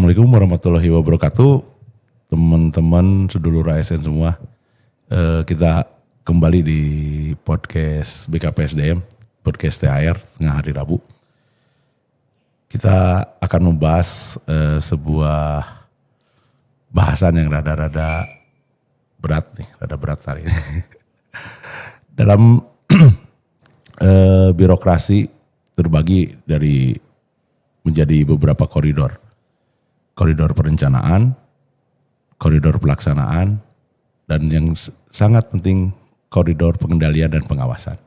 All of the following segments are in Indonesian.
Assalamualaikum warahmatullahi wabarakatuh. Teman-teman sedulur ASN semua. Kita kembali di podcast BKPSDM, podcast THR tengah hari Rabu. Kita akan membahas sebuah bahasan yang rada-rada berat nih, rada berat hari ini. Dalam birokrasi terbagi menjadi beberapa koridor. Koridor perencanaan, koridor pelaksanaan, dan yang sangat penting koridor pengendalian dan pengawasan.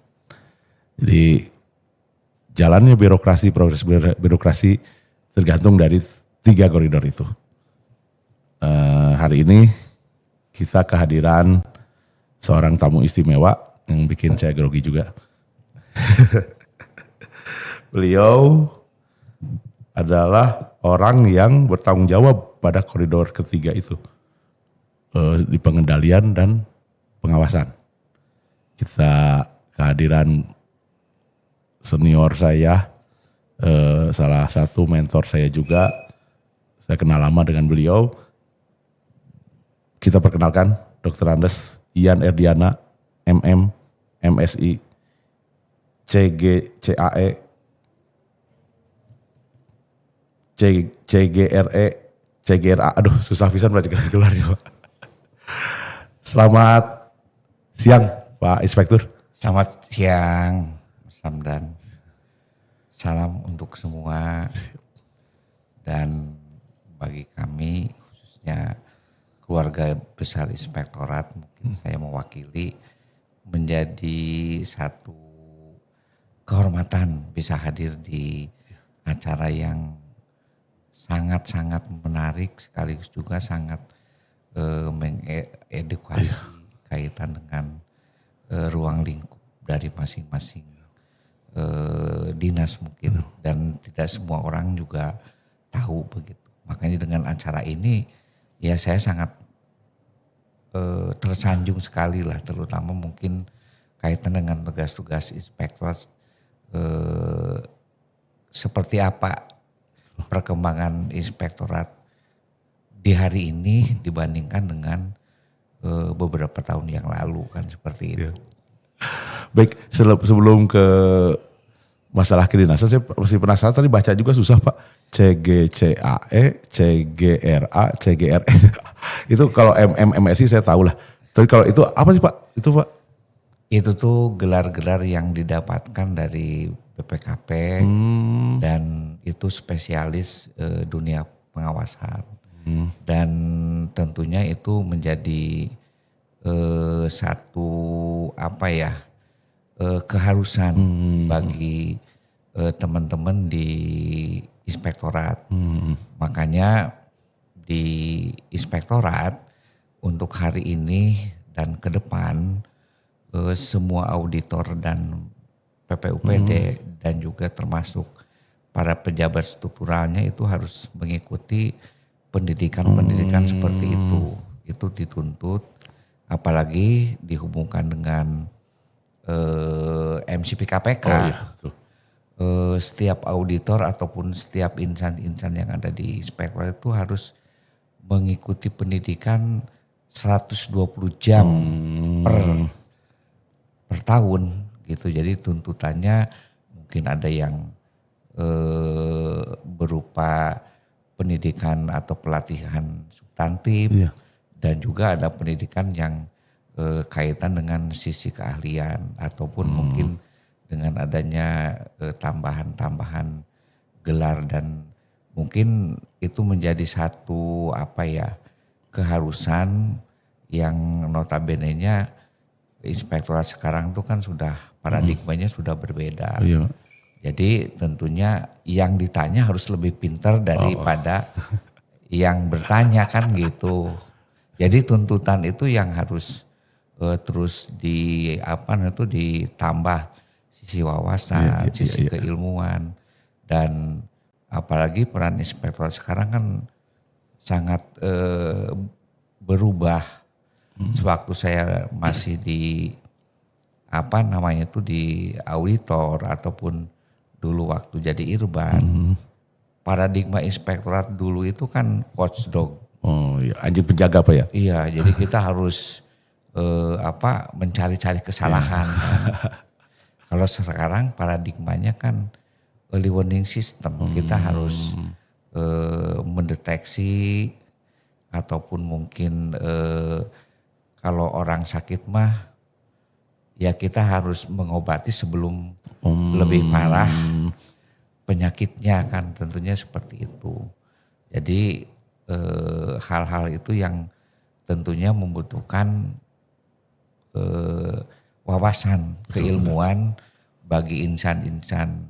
Jadi jalannya birokrasi, progres birokrasi tergantung dari 3 koridor itu. Hari ini kita kehadiran seorang tamu istimewa yang bikin saya grogi juga. Beliau adalah orang yang bertanggung jawab pada koridor ketiga itu, di pengendalian dan pengawasan. Kita kehadiran senior saya, salah satu mentor saya juga, saya kenal lama dengan beliau. Kita perkenalkan Dr. Andes Ian Erdiana, MM, MSI, CAE, CGRE, CGRA, aduh susah pisan baca gelarnya Pak. Selamat siang Pak Inspektur. Selamat siang Mas Ramdan. Salam untuk semua dan bagi kami khususnya keluarga besar Inspektorat, mungkin saya mewakili, menjadi satu kehormatan bisa hadir di acara yang sangat-sangat menarik, sekaligus juga sangat mengedukasi kaitan dengan ruang lingkup dari masing-masing dinas mungkin, dan tidak semua orang juga tahu begitu. Makanya dengan acara ini ya saya sangat tersanjung sekali lah, terutama mungkin kaitan dengan tugas-tugas Inspektorat, seperti apa perkembangan Inspektorat di hari ini dibandingkan dengan beberapa tahun yang lalu kan, seperti itu. Ya. Baik, sebelum ke masalah kedinasan, saya masih penasaran, tadi baca juga susah Pak. CGCAE, CGRA, CGRE. Itu kalau MSI saya tahu lah. Tapi kalau itu apa sih Pak? Itu Pak? Itu tuh gelar-gelar yang didapatkan dari BPKP dan itu spesialis dunia pengawasan. Dan tentunya itu menjadi satu keharusan bagi teman-teman di Inspektorat. Makanya di Inspektorat untuk hari ini dan ke depan semua auditor dan PPUPD dan juga termasuk para pejabat strukturalnya itu harus mengikuti pendidikan seperti itu. Itu dituntut, apalagi dihubungkan dengan MCP KPK. Oh iya, betul. Setiap auditor ataupun setiap insan-insan yang ada di Inspektorat itu harus mengikuti pendidikan 120 jam per tahun gitu. Jadi tuntutannya mungkin ada yang berupa pendidikan atau pelatihan substantif, dan juga ada pendidikan yang kaitan dengan sisi keahlian ataupun mungkin dengan adanya tambahan-tambahan gelar, dan mungkin itu menjadi satu keharusan yang notabene-nya Inspektorat sekarang tuh kan sudah paradigmanya sudah berbeda. Iya. Jadi tentunya yang ditanya harus lebih pintar daripada yang bertanya kan gitu. Jadi tuntutan itu yang harus terus ditambah sisi wawasan, sisi keilmuan, dan apalagi peran Inspektorat sekarang kan sangat berubah. Sewaktu saya masih di di auditor ataupun dulu waktu jadi irban, paradigma inspektorat dulu itu kan watchdog. Oh iya, anjing penjaga Pak ya? Iya, jadi kita harus mencari-cari kesalahan. Kan. Kalau sekarang paradigmanya kan early warning system. Kita harus mendeteksi ataupun mungkin kalau orang sakit mah ya kita harus mengobati sebelum lebih parah penyakitnya kan, tentunya seperti itu. Jadi hal-hal itu yang tentunya membutuhkan wawasan keilmuan bagi insan-insan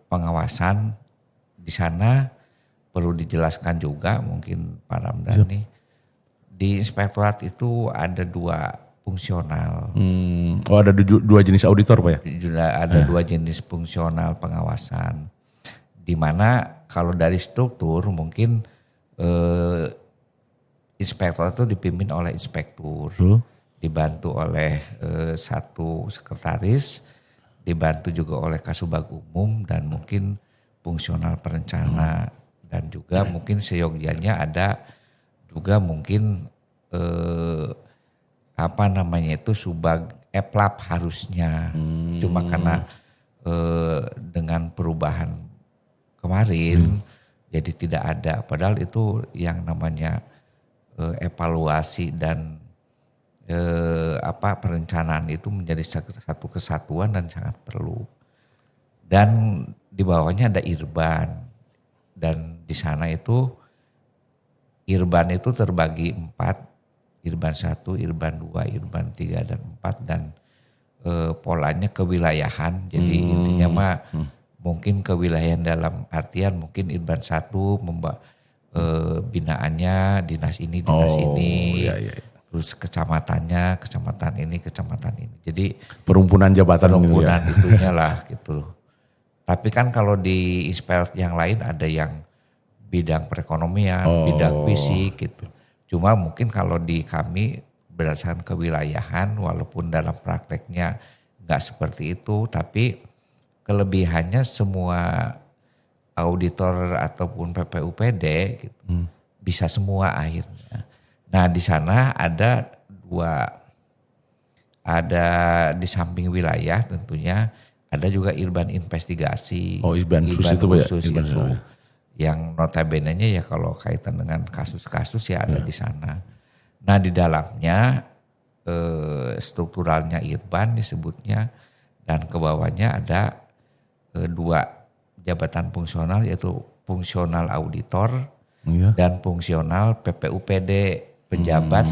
pengawasan di sana. Perlu dijelaskan juga mungkin Pak Ramdhani, di inspektorat itu ada 2 fungsional. Oh ada 2 jenis auditor Pak ya? Ada 2 jenis fungsional pengawasan. Di mana kalau dari struktur mungkin inspektorat itu dipimpin oleh inspektur. Dibantu oleh 1 sekretaris, dibantu juga oleh kasubag umum dan mungkin fungsional perencana. Dan juga mungkin seyogianya ada juga mungkin subag eplap harusnya. Cuma karena dengan perubahan kemarin jadi tidak ada. Padahal itu yang namanya evaluasi dan perencanaan itu menjadi satu kesatuan dan sangat perlu. Dan di bawahnya ada Irban. Dan di sana itu Irban itu terbagi 4, Irban 1, Irban 2, Irban 3 dan 4 dan polanya kewilayahan. Jadi intinya mah mungkin kewilayahan dalam artian mungkin Irban 1 binaannya dinas ini, dinas ini. Iya. Terus kecamatannya, kecamatan ini. Jadi perumpunan jabatan itunya lah gitu. Tapi kan kalau di inspektorat yang lain ada yang bidang perekonomian, bidang fisik gitu. Cuma mungkin kalau di kami berdasarkan kewilayahan walaupun dalam prakteknya nggak seperti itu, tapi kelebihannya semua auditor ataupun PPUPD gitu, bisa semua akhirnya. Nah di sana ada 2, ada di samping wilayah tentunya. Ada juga Irban investigasi, Irban khusus itu yang notabene-nya ya kalau kaitan dengan kasus-kasus ya ada di sana. Nah di dalamnya strukturalnya Irban disebutnya dan ke bawahnya ada 2 jabatan fungsional yaitu fungsional auditor dan fungsional PPUPD, pejabat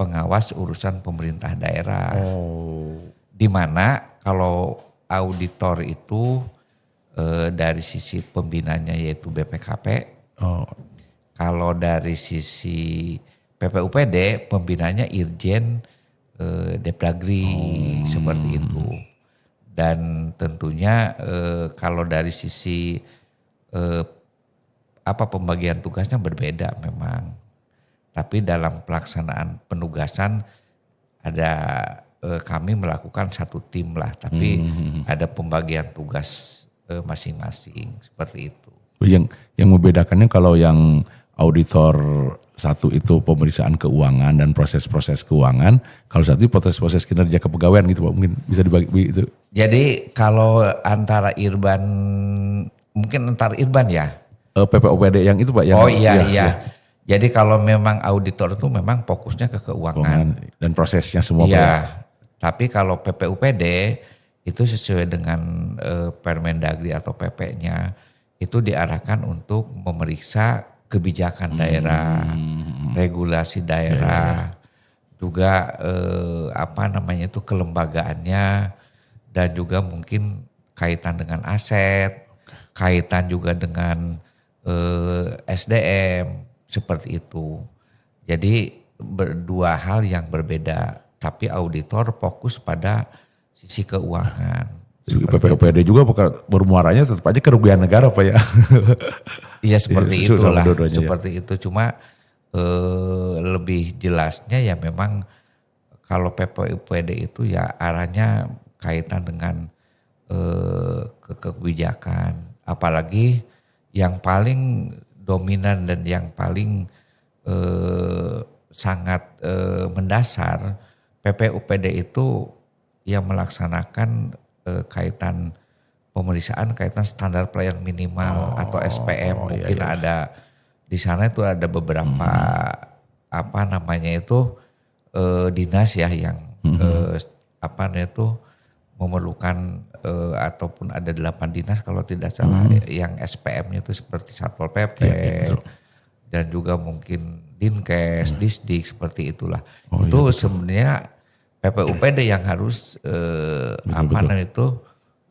pengawas urusan pemerintah daerah. Di mana kalau auditor itu dari sisi pembinanya yaitu BPKP. Kalau dari sisi PPUPD pembinanya Irjen Depdagri seperti itu. Dan tentunya kalau dari sisi pembagian tugasnya berbeda memang. Tapi dalam pelaksanaan penugasan ada kami melakukan satu tim lah, tapi ada pembagian tugas masing-masing seperti itu. Yang membedakannya kalau yang auditor 1 itu pemeriksaan keuangan dan proses-proses keuangan, kalau 1 proses-proses kinerja kepegawaian gitu Pak, mungkin bisa dibagi itu. Jadi kalau antara Irban ya. PPOPD yang itu Pak yang. Iya. Jadi kalau memang auditor itu memang fokusnya ke keuangan dan prosesnya semua. Iya. Tapi kalau PPUPD itu sesuai dengan Permendagri atau PP-nya itu diarahkan untuk memeriksa kebijakan daerah, regulasi daerah, juga kelembagaannya dan juga mungkin kaitan dengan aset, kaitan juga dengan SDM seperti itu. Jadi 2 hal yang berbeda. Tapi auditor fokus pada sisi keuangan. PPOPD juga bermuaranya tetap aja kerugian negara Pak ya. Iya seperti itulah. Seperti itu cuma lebih jelasnya ya memang kalau PPOPD itu ya arahnya kaitan dengan kebijakan Apalagi yang paling dominan dan yang paling sangat mendasar, PPUPD itu yang melaksanakan kaitan pemeriksaan kaitan standar pelayanan minimal atau SPM. Mungkin ada di sana itu ada beberapa apa namanya itu dinas ya yang apa namanya itu memerlukan ataupun ada 8 dinas kalau tidak salah yang SPM-nya itu seperti Satpol PP dan juga mungkin Dinkes, Disdik seperti itulah. Itu sebenarnya PPUPD yang harus apa namanya itu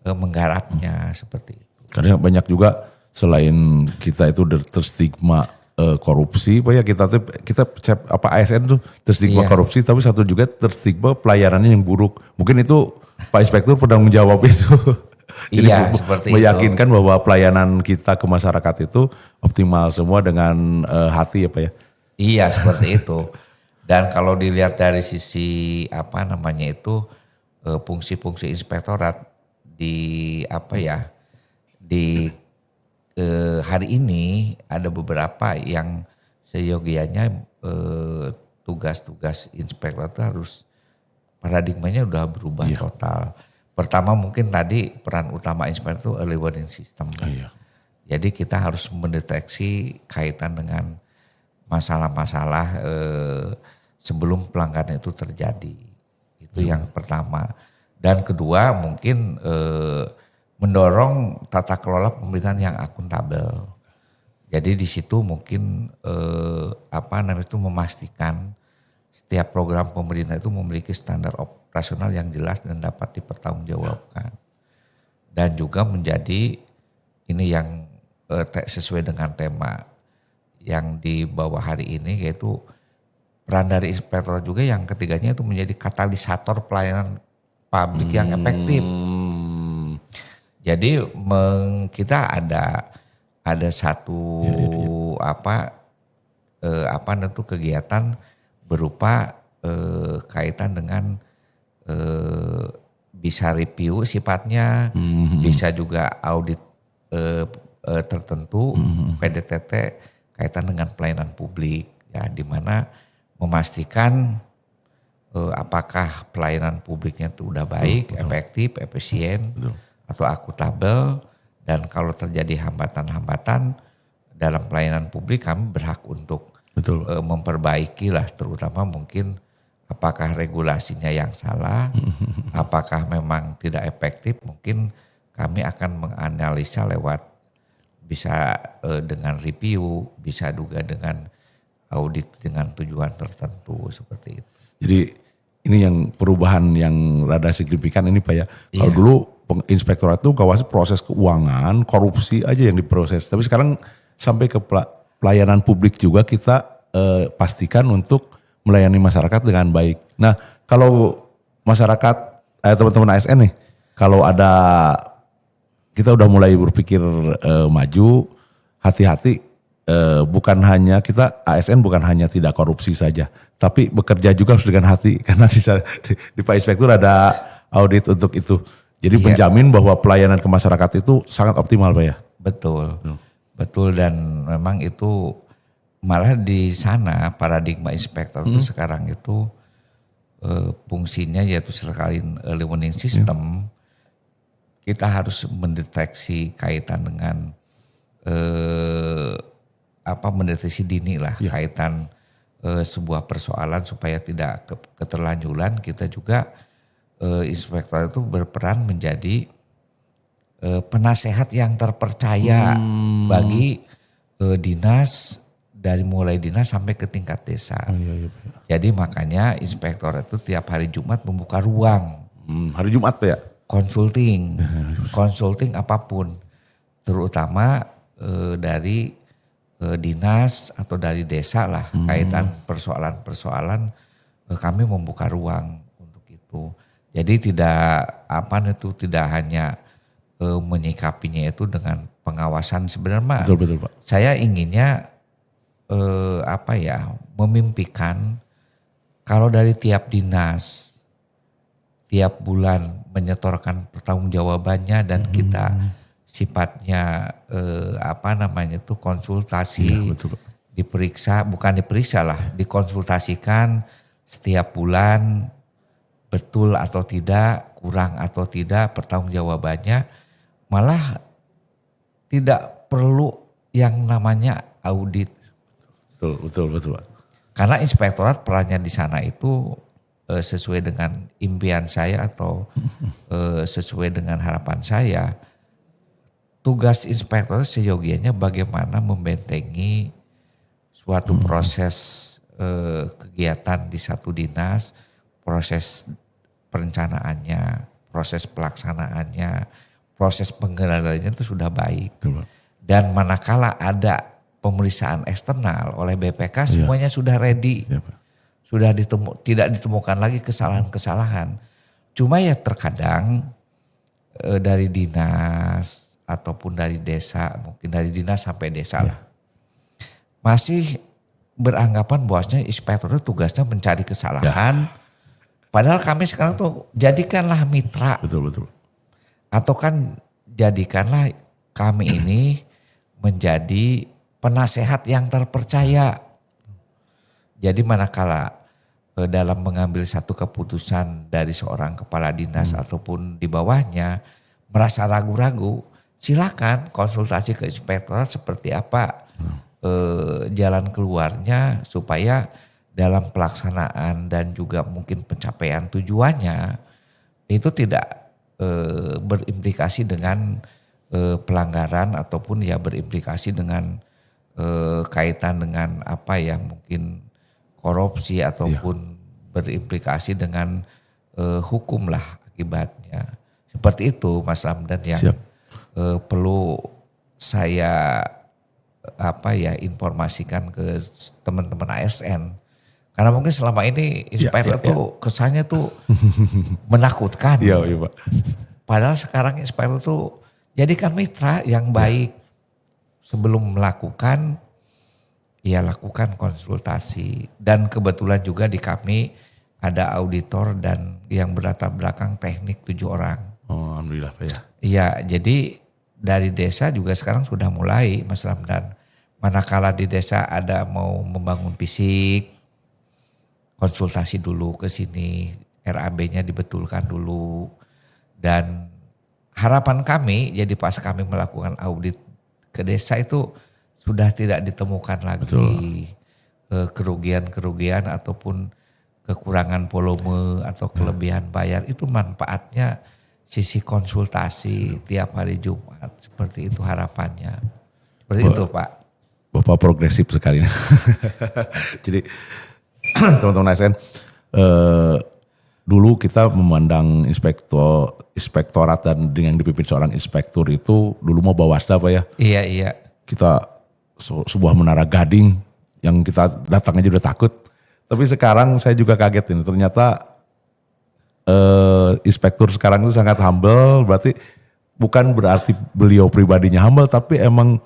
menggarapnya seperti itu. Karena banyak juga selain kita itu terstigma korupsi, Pak ya kita apa ASN tuh terstigma korupsi, tapi satu juga terstigma pelayanannya yang buruk. Mungkin itu Pak Inspektur pernah menjawab itu. Jadi seperti meyakinkan itu, bahwa pelayanan kita ke masyarakat itu optimal semua dengan hati ya Pak ya. Iya seperti itu. Dan kalau dilihat dari sisi apa namanya itu fungsi-fungsi inspektorat di apa ya di hari ini ada beberapa yang seyogianya tugas-tugas inspektorat harus paradigmanya udah berubah total. Pertama mungkin tadi peran utama inspektor itu early warning system. Jadi kita harus mendeteksi kaitan dengan masalah-masalah sebelum pelanggaran itu terjadi. Itu yang pertama. Dan kedua mungkin mendorong tata kelola pemerintahan yang akuntabel. Jadi di situ mungkin apa namanya itu memastikan setiap program pemerintah itu memiliki standar operasional yang jelas dan dapat dipertanggungjawabkan. Dan juga menjadi ini yang sesuai dengan tema yang dibawa hari ini yaitu peran dari inspektor juga yang ketiganya itu menjadi katalisator pelayanan publik yang efektif. Jadi kita ada satu apa itu kegiatan berupa kaitan dengan bisa review sifatnya, bisa juga audit tertentu PDTT kaitan dengan pelayanan publik ya, di mana memastikan apakah pelayanan publiknya itu udah baik, efektif, efisien, atau akuntabel, dan kalau terjadi hambatan-hambatan dalam pelayanan publik kami berhak untuk memperbaiki lah, terutama mungkin apakah regulasinya yang salah, apakah memang tidak efektif, mungkin kami akan menganalisa lewat bisa dengan review, bisa juga dengan audit dengan tujuan tertentu seperti itu. Jadi ini yang perubahan yang rada signifikan ini Pak ya. Kalau dulu inspektorat itu kawasan proses keuangan, korupsi aja yang diproses. Tapi sekarang sampai ke pelayanan publik juga kita pastikan untuk melayani masyarakat dengan baik. Nah kalau masyarakat, teman-teman ASN nih, kalau ada kita udah mulai berpikir maju, hati-hati bukan hanya kita ASN bukan hanya tidak korupsi saja, tapi bekerja juga harus dengan hati karena di Pak Inspektur ada audit untuk itu. Jadi menjamin bahwa pelayanan ke masyarakat itu sangat optimal Pak ya. Betul, betul dan memang itu malah di sana paradigma inspektor itu sekarang itu fungsinya yaitu sekalian early warning system. Kita harus mendeteksi kaitan dengan mendeteksi dini lah kaitan sebuah persoalan supaya tidak keterlanjuran. Kita juga inspektor itu berperan menjadi penasehat yang terpercaya bagi dinas dari mulai dinas sampai ke tingkat desa. Jadi makanya inspektor itu tiap hari Jumat membuka ruang. Hari Jumat Pak ya? Konsulting apapun, terutama dari dinas atau dari desa lah kaitan persoalan-persoalan kami membuka ruang untuk itu. Jadi tidak hanya menyikapinya itu dengan pengawasan sebenarnya. Betul Pak. Saya inginnya memimpikan kalau dari tiap dinas tiap bulan menyetorkan pertanggungjawabannya dan kita sifatnya konsultasi, Iya, betul, Pak. dikonsultasikan setiap bulan, betul atau tidak, kurang atau tidak pertanggungjawabannya, malah tidak perlu yang namanya audit. Betul, Pak. Karena inspektorat perannya di sana itu sesuai dengan impian saya atau sesuai dengan harapan saya. Tugas inspektorat seyogianya bagaimana membentengi suatu proses kegiatan di satu dinas, proses perencanaannya, proses pelaksanaannya, proses pengendaliannya itu sudah baik. Betul, Pak. Dan manakala ada pemeriksaan eksternal oleh BPK semuanya sudah ready. Siapa? Sudah tidak ditemukan lagi kesalahan-kesalahan. Cuma ya terkadang dari dinas ataupun dari desa, mungkin dari dinas sampai desa lah, masih beranggapan bahwasanya inspektor itu tugasnya mencari kesalahan. Padahal kami sekarang tuh jadikanlah mitra. Betul. Atau kan jadikanlah kami ini menjadi penasehat yang terpercaya. Jadi manakala dalam mengambil satu keputusan dari seorang kepala dinas ataupun di bawahnya merasa ragu-ragu, silakan konsultasi ke inspektorat seperti apa jalan keluarnya supaya dalam pelaksanaan dan juga mungkin pencapaian tujuannya itu tidak berimplikasi dengan pelanggaran ataupun ya berimplikasi dengan kaitan dengan mungkin korupsi ataupun berimplikasi dengan hukum lah akibatnya. Seperti itu Mas Ramdan yang perlu saya informasikan ke teman-teman ASN. Karena mungkin selama ini inspektor tuh kesannya tuh menakutkan. Iya Pak. Padahal sekarang inspektor tuh jadikan mitra yang baik. Sebelum melakukan, ya lakukan konsultasi. Dan kebetulan juga di kami ada auditor dan yang berlatar belakang teknik 7 orang. Oh, alhamdulillah Pak ya. Iya, jadi dari desa juga sekarang sudah mulai Mas Ramdan. Manakala di desa ada mau membangun fisik, konsultasi dulu ke sini, RAB-nya dibetulkan dulu. Dan harapan kami, jadi pas kami melakukan audit ke desa itu sudah tidak ditemukan lagi kerugian-kerugian ataupun kekurangan volume atau kelebihan bayar. Itu manfaatnya sisi konsultasi tiap hari Jumat. Seperti itu harapannya. Seperti itu Pak. Bapak progresif sekali. Jadi teman-teman ASN, dulu kita memandang inspektorat dan dengan dipimpin seorang inspektur itu dulu mau Bawasda Pak ya. Iya. Kita sebuah menara gading yang kita datang aja udah takut. Tapi sekarang saya juga kaget ini ternyata inspektur sekarang itu sangat humble. Berarti bukan berarti beliau pribadinya humble tapi emang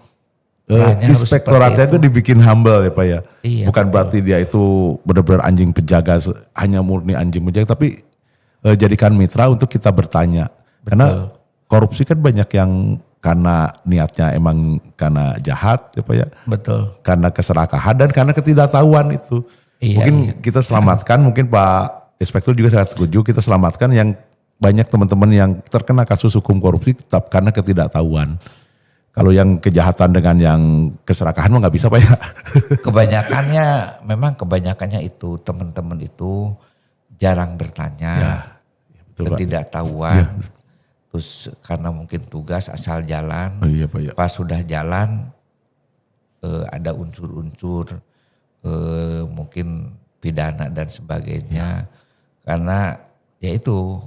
inspektoratnya itu dibikin humble ya Pak ya. Iya, bukan betul. berarti dia itu benar-benar anjing penjaga, hanya murni anjing penjaga, tapi jadikan mitra untuk kita bertanya. Betul. Karena korupsi kan banyak yang karena niatnya emang karena jahat ya Pak ya. Betul. Karena keserakahan dan karena ketidaktahuan itu. Mungkin kita selamatkan, mungkin Pak Inspektur juga sangat setuju, kita selamatkan yang banyak teman-teman yang terkena kasus hukum korupsi tetap karena ketidaktahuan. Kalau yang kejahatan dengan yang keserakahan mah nggak bisa Pak ya. Kebanyakannya itu teman-teman itu jarang bertanya, betul, ketidaktahuan. Ya. Terus karena mungkin tugas asal jalan, Iya Pak ya. pas sudah jalan ada unsur-unsur mungkin pidana dan sebagainya. Karena ya itu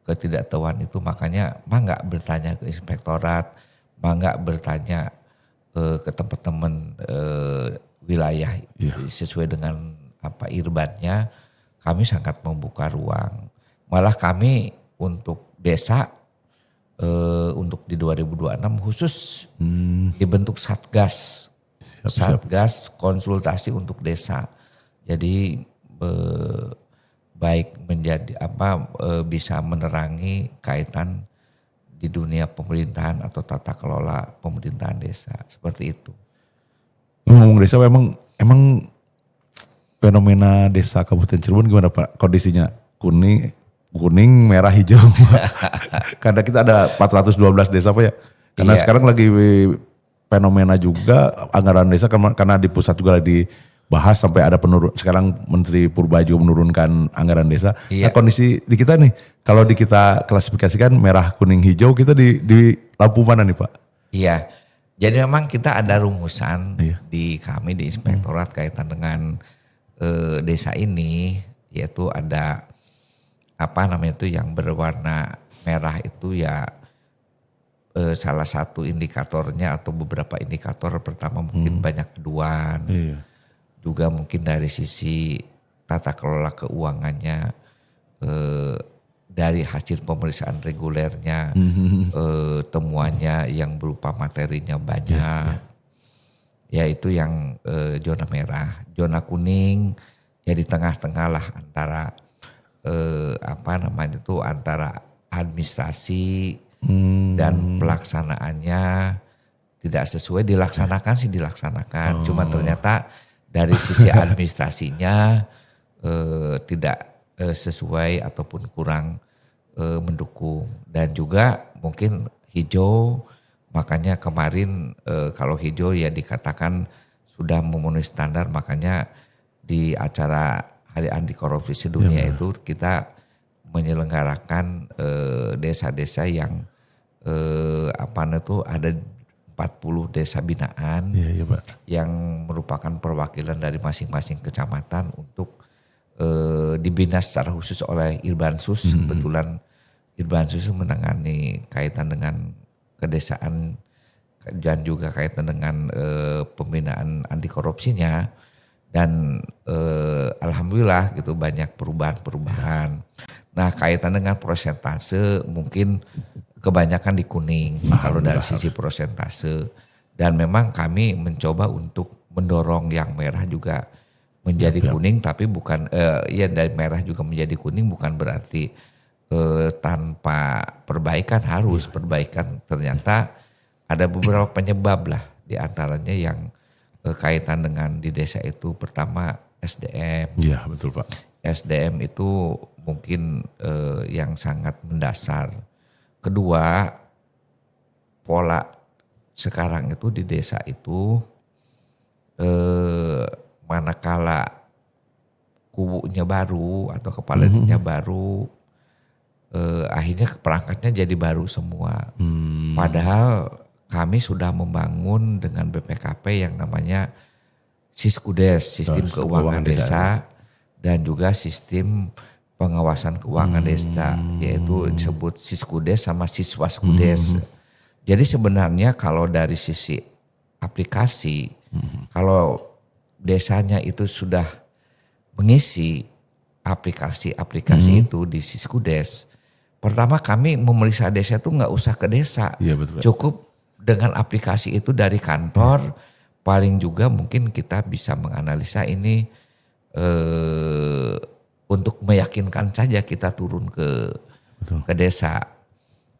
ketidaktahuan itu makanya nggak bertanya ke inspektorat, nggak bertanya ke teman-teman wilayah sesuai dengan irbannya. Kami sangat membuka ruang. Malah kami untuk desa untuk di 2026 khusus dibentuk satgas. Satgas konsultasi untuk desa. Jadi baik menjadi bisa menerangi kaitan di dunia pemerintahan atau tata kelola pemerintahan desa seperti itu. Ngomong desa emang fenomena desa Kabupaten Cirebon gimana Pak kondisinya? Kuning, merah, hijau. Karena kita ada 412 desa Pak ya. Karena sekarang lagi fenomena juga anggaran desa karena di pusat juga lagi dibahas sampai ada sekarang Menteri Purba juga menurunkan anggaran desa. Nah kondisi di kita nih, kalau di kita klasifikasikan merah, kuning, hijau, kita di lampu mana nih Pak? Iya, jadi memang kita ada rumusan di kami di Inspektorat kaitan dengan desa ini, yaitu ada apa namanya itu yang berwarna merah itu ya salah satu indikatornya atau beberapa indikator pertama mungkin banyak aduan, juga mungkin dari sisi tata kelola keuangannya, dari hasil pemeriksaan regulernya, temuannya yang berupa materinya banyak. Ya itu yang zona merah. Zona kuning ya di tengah-tengah lah antara antara administrasi dan pelaksanaannya tidak sesuai. Dilaksanakan. Cuma ternyata dari sisi administrasinya tidak sesuai ataupun kurang mendukung. Dan juga mungkin hijau. Makanya kemarin kalau hijau ya dikatakan sudah memenuhi standar, makanya di acara Hari Anti Korupsi Sedunia itu kita menyelenggarakan desa-desa yang ada 40 desa binaan yang merupakan perwakilan dari masing-masing kecamatan untuk dibina secara khusus oleh Irbansus. Kebetulan Irbansus menangani kaitan dengan kedesaan dan juga kaitan dengan pembinaan anti korupsinya, dan alhamdulillah gitu banyak perubahan. Nah kaitan dengan persentase mungkin kebanyakan di kuning kalau dari sisi persentase, dan memang kami mencoba untuk mendorong yang merah juga menjadi kuning, tapi bukan dari merah juga menjadi kuning bukan berarti tanpa perbaikan, harus perbaikan. Ternyata ada beberapa penyebab lah, di antaranya yang kaitan dengan di desa itu pertama SDM. Iya betul Pak. SDM itu mungkin yang sangat mendasar. Kedua, pola sekarang itu di desa itu manakala kubunya baru atau kepala desanya baru, akhirnya perangkatnya jadi baru semua. Padahal kami sudah membangun dengan BPKP yang namanya Siskudes, sistem keuangan desa, dan juga sistem pengawasan keuangan desa, yaitu disebut Siskudes sama Siswaskudes. Jadi sebenarnya kalau dari sisi aplikasi, kalau desanya itu sudah mengisi aplikasi itu di Siskudes, pertama kami memeriksa desa itu nggak usah ke desa, cukup dengan aplikasi itu dari kantor. Paling juga mungkin kita bisa menganalisa ini untuk meyakinkan saja kita turun ke desa,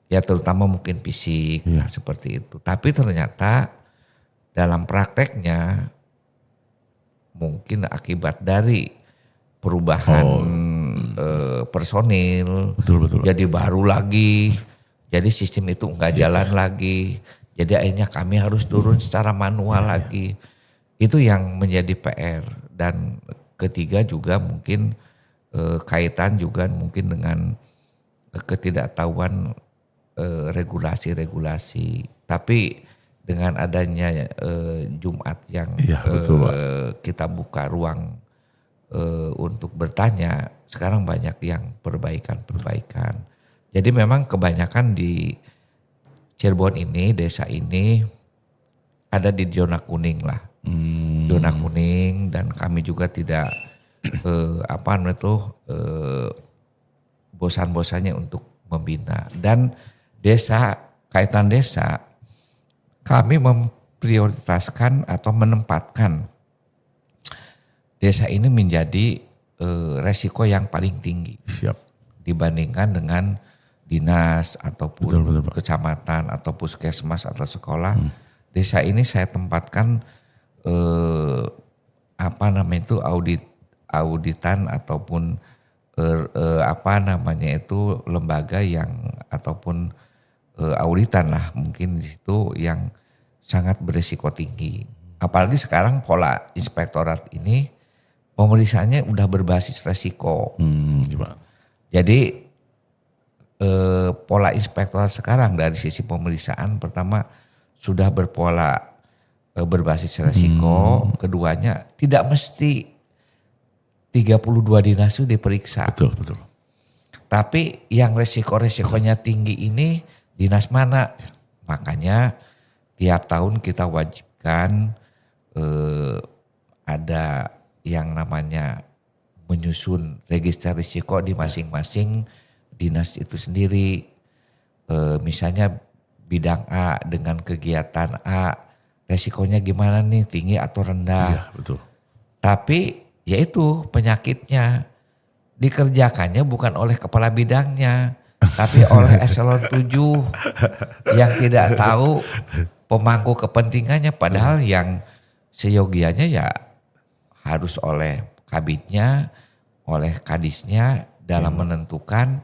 ya terutama mungkin fisik seperti itu. Tapi ternyata dalam prakteknya mungkin akibat dari perubahan personil, jadi baru lagi, jadi sistem itu enggak jalan lagi, jadi akhirnya kami harus turun secara manual lagi. Itu yang menjadi PR. Dan ketiga juga mungkin kaitan juga mungkin dengan ketidaktahuan regulasi-regulasi. Tapi dengan adanya Jumat yang kita buka ruang untuk bertanya, sekarang banyak yang perbaikan. Jadi memang kebanyakan di Cirebon ini, desa ini ada di zona kuning lah. Zona kuning, dan kami juga tidak bosan-bosannya untuk membina. Dan kaitan desa, kami memprioritaskan atau menempatkan desa ini menjadi resiko yang paling tinggi dibandingkan dengan dinas ataupun Betul, Pak. kecamatan atau puskesmas atau sekolah, desa ini saya tempatkan apa namanya itu auditan ataupun apa namanya itu lembaga yang ataupun auditan lah mungkin di situ yang sangat berisiko tinggi. Apalagi sekarang pola inspektorat ini pemeriksaannya udah berbasis resiko. Gimana? Jadi pola inspektorat sekarang dari sisi pemeriksaan pertama sudah berpola berbasis resiko, keduanya tidak mesti 32 dinas itu diperiksa. Betul. Tapi yang resiko-resikonya tinggi ini dinas mana? Makanya tiap tahun kita wajibkan ada yang namanya menyusun register risiko di masing-masing dinas itu sendiri. Misalnya bidang A dengan kegiatan A, resikonya gimana nih, tinggi atau rendah. Iya, betul. Tapi yaitu penyakitnya dikerjakannya bukan oleh kepala bidangnya, tapi oleh eselon 7 yang tidak tahu pemangku kepentingannya. Padahal yang seyogianya ya harus oleh kabitnya, oleh kadisnya dalam menentukan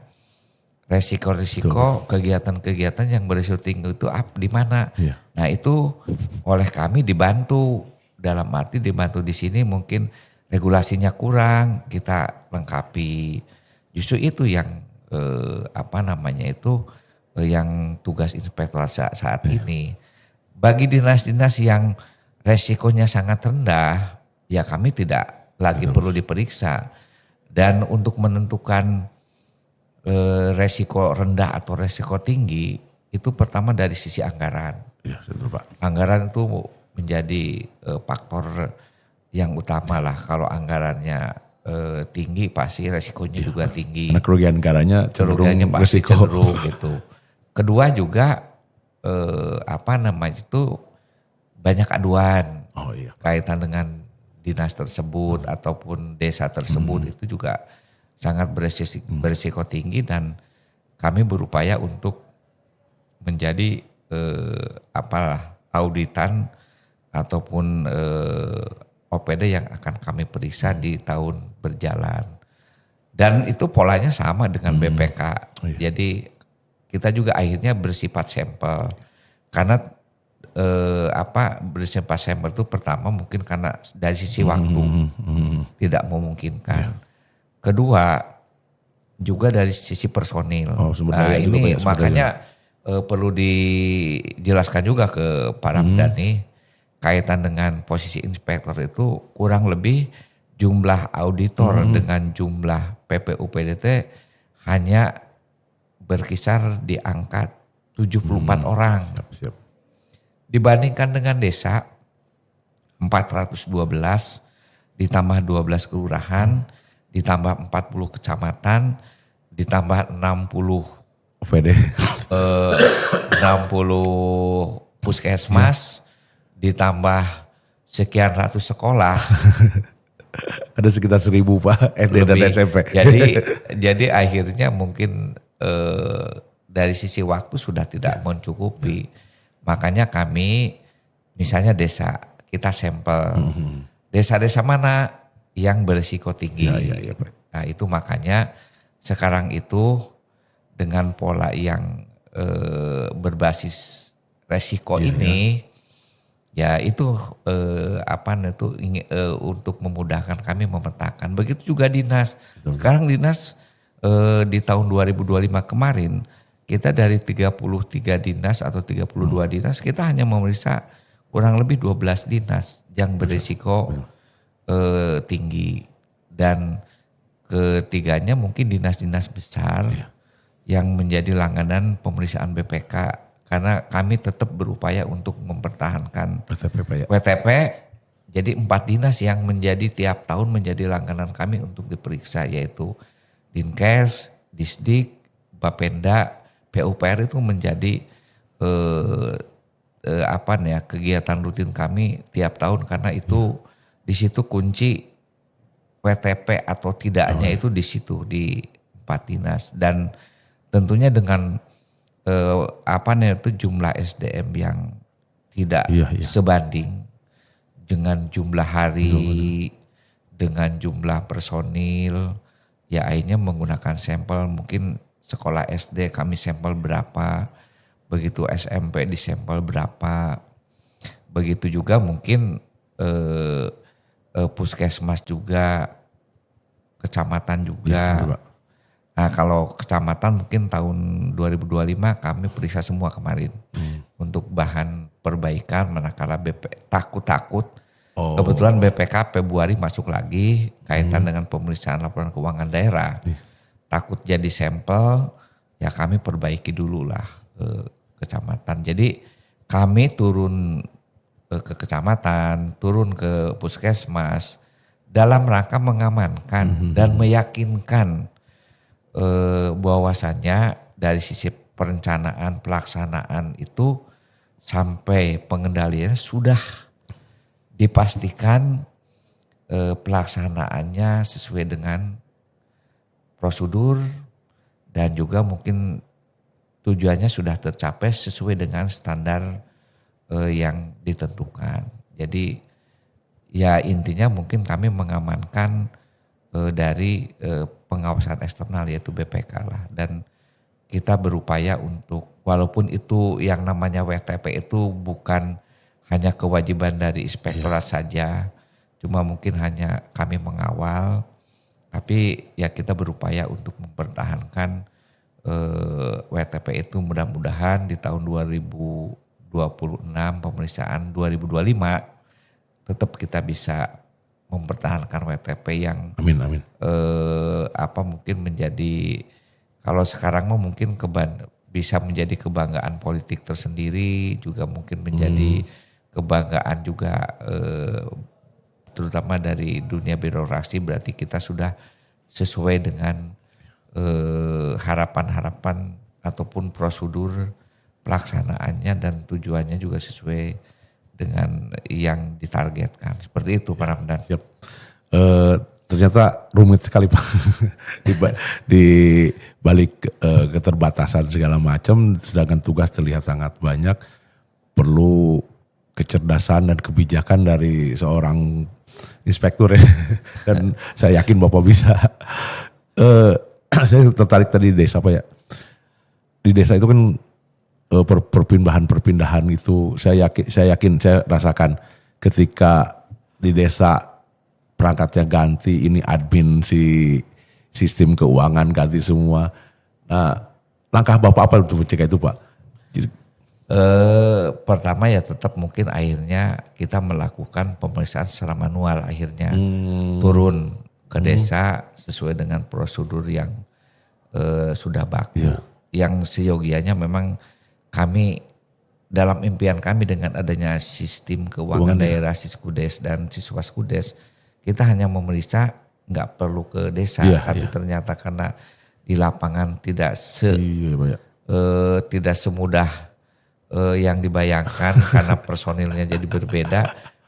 resiko-resiko kegiatan-kegiatan yang berisiko tinggi itu di mana. Iya. Nah itu oleh kami dibantu, dalam arti dibantu di sini mungkin regulasinya kurang, kita lengkapi. Justru itu yang apa namanya itu yang tugas inspektorat saat ini. Bagi dinas-dinas yang resikonya sangat rendah, ya kami tidak lagi perlu diperiksa. Dan untuk menentukan resiko rendah atau resiko tinggi itu pertama dari sisi anggaran. Iya, betul Pak. Anggaran itu menjadi faktor yang utama lah. Kalau anggarannya tinggi pasti resikonya juga tinggi. Karena kerugian negaranya Kerugiannya cenderung pasti risiko. cenderung gitu. Kedua juga apa namanya itu banyak aduan Oh iya. kaitan dengan dinas tersebut ataupun desa tersebut itu juga sangat berisiko tinggi dan kami berupaya untuk menjadi auditan ataupun OPD yang akan kami periksa di tahun berjalan. Dan itu polanya sama dengan BPK. Oh iya. Jadi kita juga akhirnya bersifat sampel. Karena bersifat sampel itu pertama mungkin karena dari sisi waktu tidak memungkinkan. Kedua juga dari sisi personil. Oh, sumber Nah daya juga ini banyak sumber makanya perlu dijelaskan juga ke para pendani kaitan dengan posisi inspektor itu kurang lebih jumlah auditor dengan jumlah PPU PDT hanya berkisar di angka 74 orang. Siap. Dibandingkan dengan desa 412 ditambah 12 kelurahan ditambah 40 kecamatan ditambah 60 OPD. 60 puskesmas ditambah sekian ratus sekolah. Ada sekitar 1.000 Pak SD dan Lebih. SMP. Jadi akhirnya mungkin dari sisi waktu sudah tidak mencukupi. Makanya kami misalnya desa kita sampel. Desa-desa mana yang berisiko tinggi. Iya, Pak. Nah itu makanya sekarang itu dengan pola yang berbasis resiko ini. Ya itu untuk memudahkan kami memetakan. Begitu juga dinas. Sekarang dinas di tahun 2025 kemarin kita dari 33 dinas atau 32 dinas kita hanya memeriksa kurang lebih 12 dinas yang berisiko tinggi. Dan ketiganya mungkin dinas-dinas besar yang menjadi langganan pemeriksaan BPK. Karena kami tetap berupaya untuk mempertahankan WTP Pak ya. WTP. Jadi 4 dinas yang menjadi tiap tahun menjadi langganan kami untuk diperiksa yaitu Dinkes, Disdik, Bapenda, PUPR itu menjadi kegiatan rutin kami tiap tahun karena itu di situ kunci WTP atau tidaknya itu di situ di 4 dinas. Dan tentunya dengan jumlah SDM yang tidak sebanding dengan jumlah hari, dengan jumlah personil, ya akhirnya menggunakan sampel. Mungkin sekolah SD kami sampel berapa, begitu SMP di sampel berapa, begitu juga mungkin puskesmas juga, kecamatan juga. Nah kalau kecamatan mungkin tahun 2025 kami periksa semua kemarin untuk bahan perbaikan manakala takut. Kebetulan BPK Februari masuk lagi kaitan dengan pemeriksaan laporan keuangan daerah. Takut jadi sampel, ya kami perbaiki dulu lah kecamatan. Jadi kami turun ke kecamatan, turun ke puskesmas dalam rangka mengamankan dan meyakinkan bahwasannya dari sisi perencanaan pelaksanaan itu sampai pengendalian sudah dipastikan pelaksanaannya sesuai dengan prosedur dan juga mungkin tujuannya sudah tercapai sesuai dengan standar yang ditentukan. Jadi ya intinya mungkin kami mengamankan dari pengawasan eksternal yaitu BPK lah, dan kita berupaya untuk walaupun itu yang namanya WTP itu bukan hanya kewajiban dari inspektorat saja, cuma mungkin hanya kami mengawal, tapi ya kita berupaya untuk mempertahankan WTP itu mudah-mudahan di tahun 2026 pemeriksaan 2025 tetap kita bisa mempertahankan WTP yang amin. Mungkin menjadi kalau sekarang mungkin bisa menjadi kebanggaan politik tersendiri, juga mungkin menjadi kebanggaan juga terutama dari dunia birokrasi, berarti kita sudah sesuai dengan harapan-harapan ataupun prosedur pelaksanaannya dan tujuannya juga sesuai dengan yang ditargetkan. Seperti itu Pak Ramdan. Siap. Ternyata rumit sekali Pak. di balik keterbatasan segala macam, sedangkan tugas terlihat sangat banyak. Perlu kecerdasan dan kebijakan dari seorang inspektur ya. Dan saya yakin Bapak bisa. Saya tertarik tadi di desa Pak ya. Di desa itu kan perpindahan itu saya yakin saya rasakan ketika di desa perangkatnya ganti, ini admin si sistem keuangan ganti semua. Nah, langkah Bapak apa untuk mencegah itu Pak? Jadi, pertama ya tetap mungkin akhirnya kita melakukan pemeriksaan secara manual, akhirnya turun ke desa sesuai dengan prosedur yang sudah baku. Yang seyogianya memang kami dalam impian kami dengan adanya sistem keuangan daerah Siskudes dan Siswaskudes, kita hanya memeriksa nggak perlu ke desa, tapi ternyata karena di lapangan tidak tidak semudah yang dibayangkan karena personilnya jadi berbeda,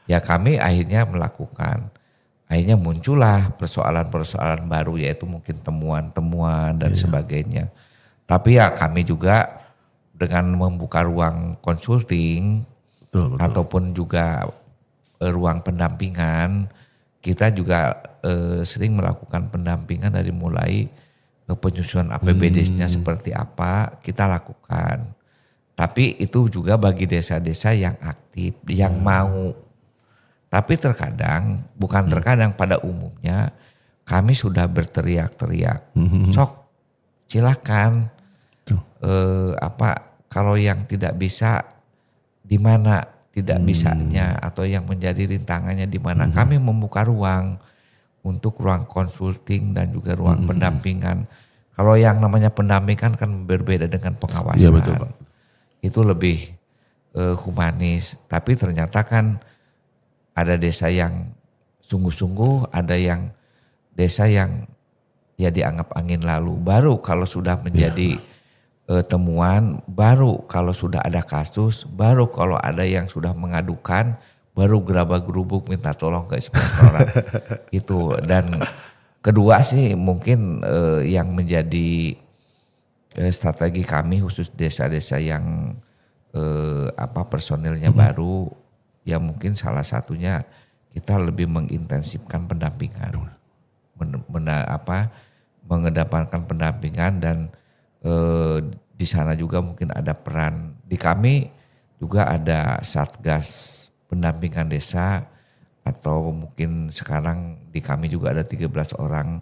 ya kami akhirnya melakukan. Akhirnya muncullah persoalan-persoalan baru, yaitu mungkin temuan-temuan dan sebagainya. Tapi ya kami juga dengan membuka ruang konsulting ataupun juga ruang pendampingan, kita juga sering melakukan pendampingan dari mulai penyusunan APBD-nya seperti apa kita lakukan. Tapi itu juga bagi desa-desa yang aktif, yang mau. Tapi terkadang, bukan terkadang, pada umumnya kami sudah berteriak-teriak, sok silakan. Kalau yang tidak bisa di mana tidak bisanya atau yang menjadi rintangannya di mana, kami membuka ruang untuk ruang konsulting dan juga ruang pendampingan. Kalau yang namanya pendampingan kan berbeda dengan pengawasan. Iya betul Pak. Itu lebih humanis. Tapi ternyata kan ada desa yang sungguh-sungguh, ada yang desa yang ya dianggap angin lalu. Baru kalau sudah menjadi temuan, baru kalau sudah ada kasus, baru kalau ada yang sudah mengadukan, baru gerabak-gerubuk minta tolong ke inspektorat. Itu. Dan kedua sih mungkin yang menjadi strategi kami khusus desa-desa yang personilnya baru, ya mungkin salah satunya kita lebih mengintensifkan pendampingan, mengedepankan pendampingan dan di sana juga mungkin ada peran di kami juga ada satgas pendampingan desa atau mungkin sekarang di kami juga ada 13 orang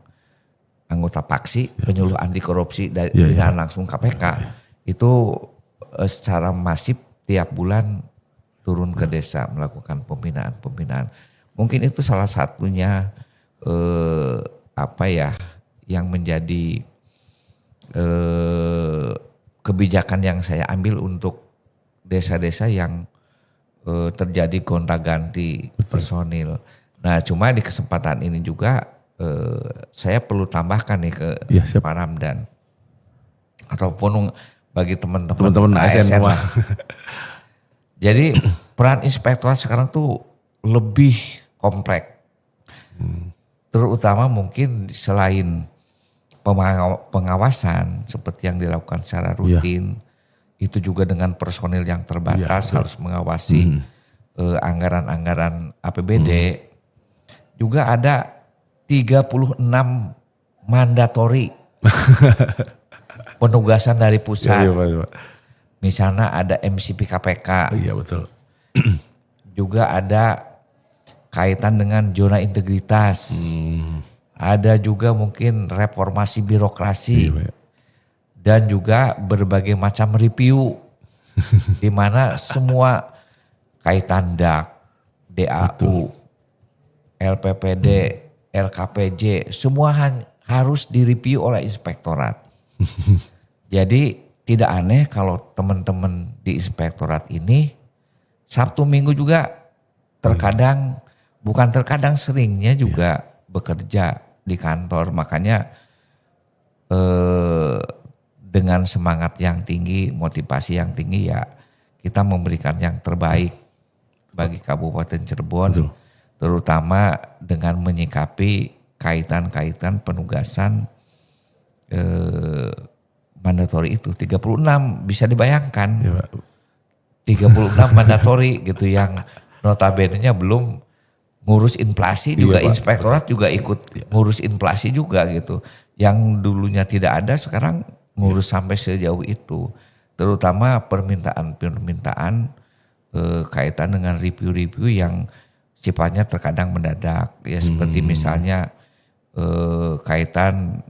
anggota Paksi penyuluh anti korupsi dari langsung KPK itu secara masif tiap bulan turun ke desa melakukan pembinaan. Mungkin itu salah satunya yang menjadi kebijakan yang saya ambil untuk desa-desa yang terjadi gonta-ganti personil. Nah, cuma di kesempatan ini juga saya perlu tambahkan nih ke Pak Ramdan ataupun bagi teman-teman ASN semua. Jadi peran inspektorat sekarang tuh lebih kompleks. Terutama mungkin selain pengawasan seperti yang dilakukan secara rutin, itu juga dengan personil yang terbatas harus mengawasi anggaran-anggaran APBD. Juga ada 36 mandatori penugasan dari pusat. Misalnya ada MCP KPK. Iya betul. Juga ada kaitan dengan zona integritas. Ada juga mungkin reformasi birokrasi. Dan juga berbagai macam review. Di mana semua kaitan DAK, DAU, LPPD, LKPJ, semua harus direview oleh inspektorat. Jadi tidak aneh kalau teman-teman di inspektorat ini Sabtu Minggu juga seringnya juga bekerja di kantor. Makanya dengan semangat yang tinggi, motivasi yang tinggi ya kita memberikan yang terbaik bagi Kabupaten Cirebon. Terutama dengan menyikapi kaitan-kaitan penugasan mandatori itu 36 bisa dibayangkan 36 mandatori gitu yang notabene-nya belum ngurus inflasi juga inspektorat juga ikut ngurus inflasi juga gitu yang dulunya tidak ada sekarang ngurus sampai sejauh itu terutama permintaan kaitan dengan review-review yang sifatnya terkadang mendadak ya seperti misalnya kaitan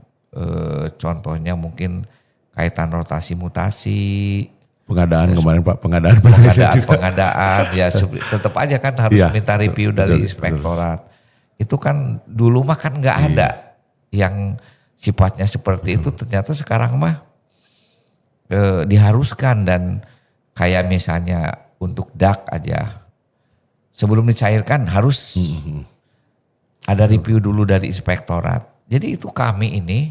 contohnya mungkin kaitan rotasi mutasi pengadaan kemarin Pak pengadaan ya tetap aja kan harus minta review dari inspektorat itu kan dulu mah kan nggak ada yang sifatnya seperti itu ternyata sekarang mah diharuskan dan kayak misalnya untuk DAK aja sebelum dicairkan harus ada review dulu dari inspektorat. Jadi itu kami ini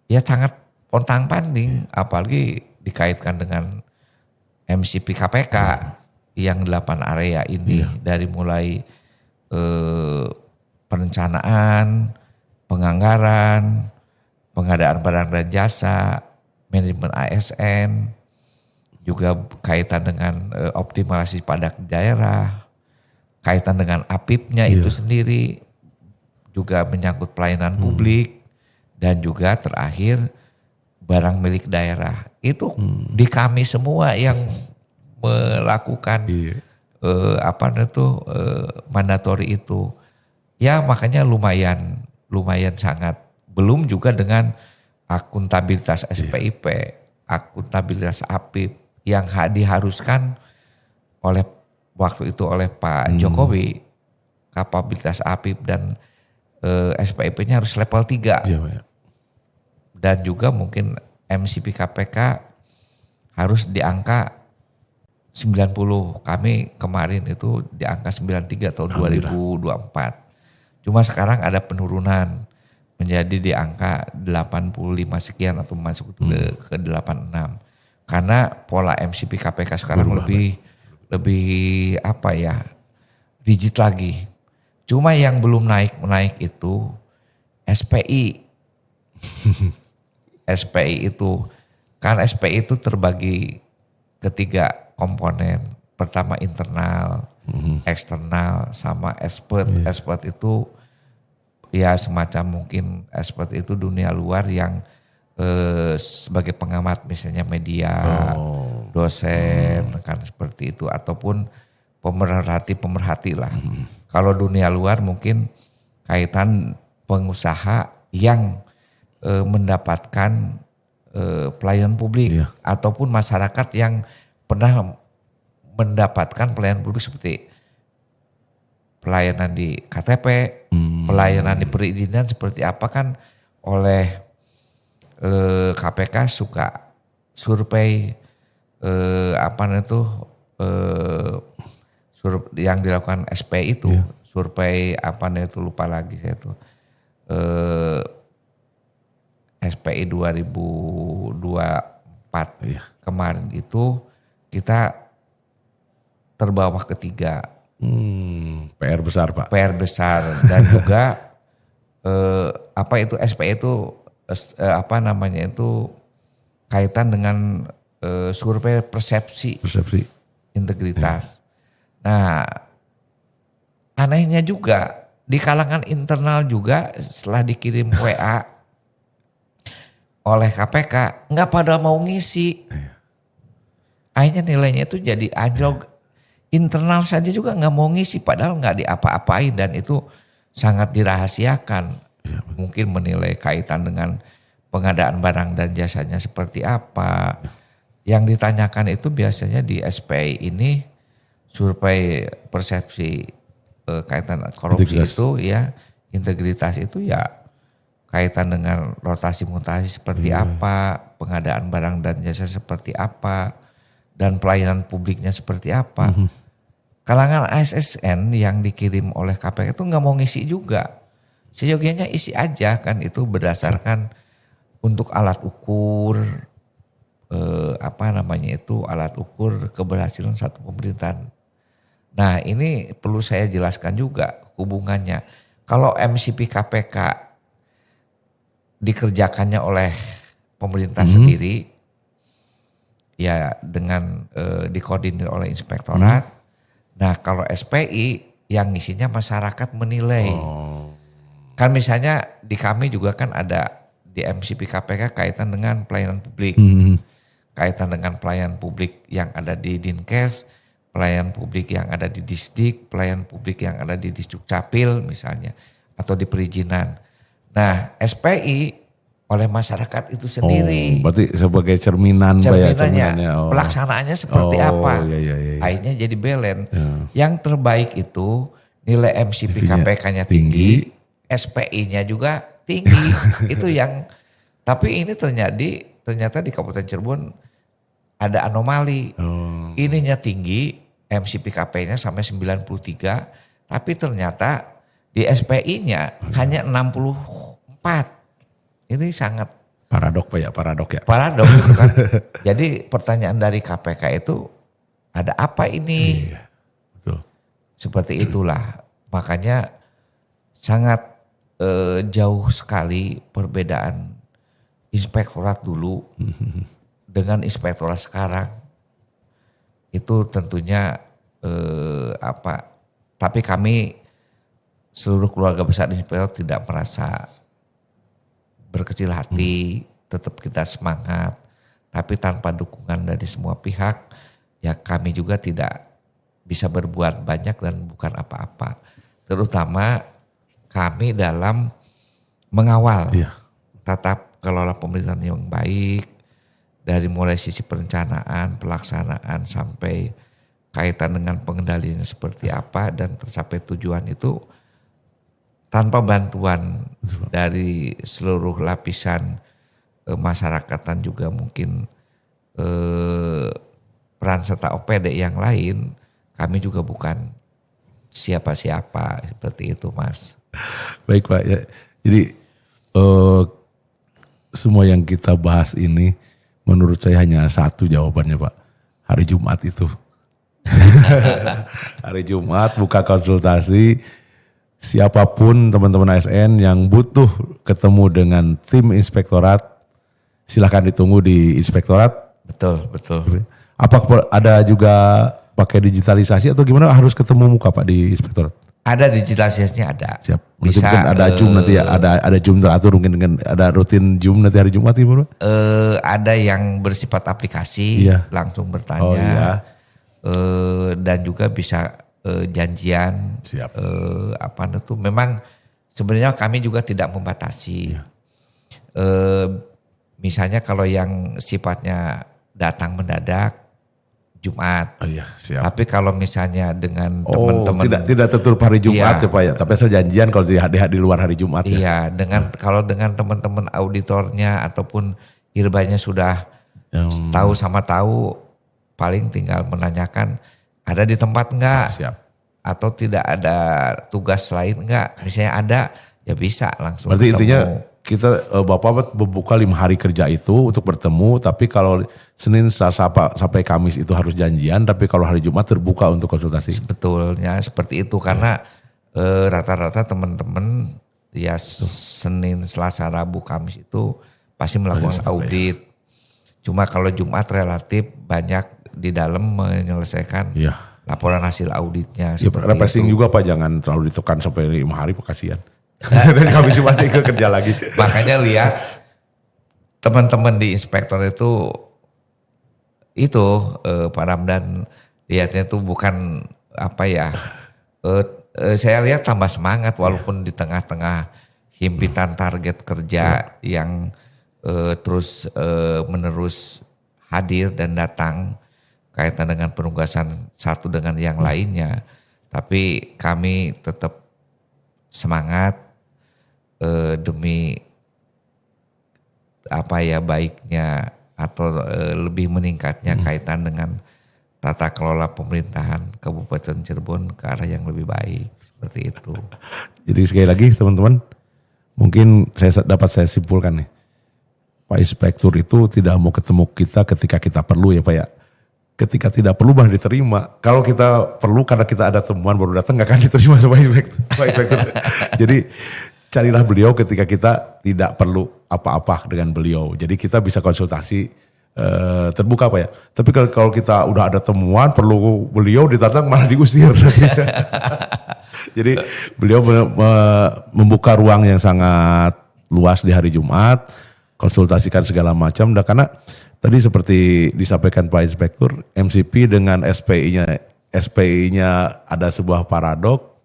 ya sangat pontang-panting apalagi dikaitkan dengan MCP KPK yang 8 area ini dari mulai perencanaan, penganggaran, pengadaan barang dan jasa, manajemen ASN, juga kaitan dengan optimalisasi pajak daerah, kaitan dengan APIP-nya itu sendiri, juga menyangkut pelayanan publik, dan juga terakhir barang milik daerah. Itu di kami semua yang melakukan mandatori itu. Ya makanya lumayan sangat. Belum juga dengan akuntabilitas SPIP, akuntabilitas APIP yang diharuskan oleh waktu itu oleh Pak Jokowi, kapabilitas APIP dan SPIP-nya harus level 3. Dan juga mungkin MCP KPK harus di angka 90. Kami kemarin itu di angka 93 tahun 2024. Cuma sekarang ada penurunan menjadi di angka 85 sekian atau masuk ke 86. Karena pola MCP KPK sekarang lebih rigid lagi. Cuma yang belum naik itu SPI. SPI itu? Kan SPI itu terbagi ketiga komponen. Pertama internal, eksternal, sama expert. Expert itu ya semacam mungkin expert itu dunia luar yang sebagai pengamat misalnya media, dosen kan seperti itu, ataupun pemerhati lah. Kalau dunia luar mungkin kaitan pengusaha yang mendapatkan pelayanan publik ataupun masyarakat yang pernah mendapatkan pelayanan publik seperti pelayanan di KTP, pelayanan di perizinan seperti apa kan oleh KPK suka survei yang dilakukan SP itu, survei lupa lagi saya itu. SPI 2024 kemarin itu kita terbawah ketiga. PR besar Pak. PR besar dan juga SPI itu kaitan dengan survei persepsi integritas. Nah, anehnya juga di kalangan internal juga setelah dikirim WA oleh KPK nggak pada mau ngisi. Akhirnya nilainya itu jadi anjlok. Internal saja juga nggak mau ngisi padahal nggak diapa-apain dan itu sangat dirahasiakan. Mungkin menilai kaitan dengan pengadaan barang dan jasanya seperti apa. Yang ditanyakan itu biasanya di SPI ini survei persepsi kaitan korupsi itu ya, integritas itu ya kaitan dengan rotasi mutasi seperti apa, pengadaan barang dan jasa seperti apa, dan pelayanan publiknya seperti apa. Kalangan ASN yang dikirim oleh KPK itu nggak mau ngisi juga. Seyogianya isi aja kan, itu berdasarkan untuk alat ukur alat ukur keberhasilan satu pemerintahan. Nah ini perlu saya jelaskan juga hubungannya. Kalau MCP KPK dikerjakannya oleh pemerintah sendiri, ya dengan dikoordinir oleh inspektorat. Nah kalau SPI yang ngisinya masyarakat menilai. Kan misalnya di kami juga kan ada di MCP KPK kaitan dengan pelayanan publik. Kaitan dengan pelayanan publik yang ada di Dinkes, pelayanan publik yang ada di Disdik, pelayanan publik yang ada di Disduk Capil misalnya, atau di perizinan. Nah SPI oleh masyarakat itu sendiri. Berarti sebagai cerminannya. Pelaksanaannya seperti apa. Iya. Akhirnya jadi belen. Yang terbaik itu nilai MCP KPK-nya tinggi, SPI-nya juga tinggi. Itu yang, tapi ini ternyata di Kabupaten Cirebon ada anomali. Ininya tinggi, MCP KP-nya sampai 93, tapi ternyata di SPI-nya hanya 64. Ini sangat paradok ya. Paradok itu kan. Jadi pertanyaan dari KPK itu ada apa ini? Iya, betul. Seperti itulah. Makanya sangat jauh sekali perbedaan inspektorat dulu dengan inspektorat sekarang. Itu tentunya tapi kami seluruh keluarga besar inspektorat tidak merasa berkecil hati, tetap kita semangat. Tapi tanpa dukungan dari semua pihak, ya kami juga tidak bisa berbuat banyak dan bukan apa-apa. Terutama kami dalam mengawal tata kelola pemerintahan yang baik, dari mulai sisi perencanaan, pelaksanaan, sampai kaitan dengan pengendaliannya seperti apa dan tercapai tujuan itu tanpa bantuan dari seluruh lapisan masyarakat dan juga mungkin peran serta OPD yang lain, kami juga bukan siapa-siapa seperti itu Mas. Baik Pak, ya. Jadi semua yang kita bahas ini menurut saya hanya satu jawabannya Pak, hari Jumat itu. Hari Jumat buka konsultasi. Siapapun teman-teman ASN yang butuh ketemu dengan tim inspektorat, silahkan ditunggu di inspektorat. Betul, betul. Apa ada juga pakai digitalisasi atau gimana, harus ketemu muka Pak di inspektorat? Ada digitalisasinya ada. Siap. Bisa, Mungkin ada Zoom nanti ya, ada Zoom teratur mungkin dengan ada rutin Zoom nanti hari Jumat gimana? Ada yang bersifat aplikasi, Iya. langsung bertanya. Oh iya. Dan juga bisa janjian. Siap. Apa itu? Memang sebenarnya kami juga tidak membatasi. Iya. Misalnya kalau yang sifatnya datang mendadak Jumat. Oh iya, siap. Tapi kalau misalnya dengan Oh, teman-teman tidak tertutup hari Jumat Iya. ya Pak ya. Tapi asal janjian kalau di luar hari Jumat ya. iya, kalau dengan teman-teman auditornya ataupun irbanya sudah tahu sama tahu, paling tinggal menanyakan ada di tempat enggak? Siap. Atau tidak ada tugas lain enggak? Misalnya ada, ya bisa langsung Berarti ketemu. intinya kita Bapak membuka 5 hari kerja itu untuk bertemu, tapi kalau Senin, Selasa sampai Kamis itu harus janjian, tapi kalau hari Jumat terbuka untuk konsultasi. Sebetulnya seperti itu karena rata-rata teman-teman ya Senin, Selasa, Rabu, Kamis itu pasti melakukan audit. Cuma kalau Jumat relatif banyak di dalam menyelesaikan Iya. laporan hasil auditnya. Ya, seperti refreshing itu. juga Pak, jangan terlalu ditekan sampai 5 hari, Pak, kasihan. Dan Kamis Jumat ke kerja lagi. Makanya lihat teman-teman di inspektor itu Pak Ramdan lihatnya itu bukan apa ya, saya lihat tambah semangat walaupun di tengah-tengah himpitan target kerja yang terus menerus hadir dan datang kaitan dengan penugasan satu dengan yang lainnya, tapi kami tetap semangat demi apa ya baiknya atau lebih meningkatnya kaitan dengan tata kelola pemerintahan Kabupaten Cirebon ke arah yang lebih baik, seperti itu. Jadi sekali lagi teman-teman, mungkin saya simpulkan nih. Pak Inspektur itu tidak mau ketemu kita ketika kita perlu ya Pak ya. Ketika tidak perlu baru diterima. Kalau kita perlu karena kita ada temuan baru datang, nggak akan diterima sama Pak Inspektur. Jadi carilah beliau ketika kita tidak perlu apa-apa dengan beliau. Jadi kita bisa konsultasi terbuka Pak ya. Tapi kalau kita udah ada temuan perlu beliau ditantang malah diusir. Jadi beliau membuka ruang yang sangat luas di hari Jumat, konsultasikan segala macam. Dan karena tadi seperti disampaikan Pak Inspektur, MCP dengan SPI-nya ada sebuah paradok.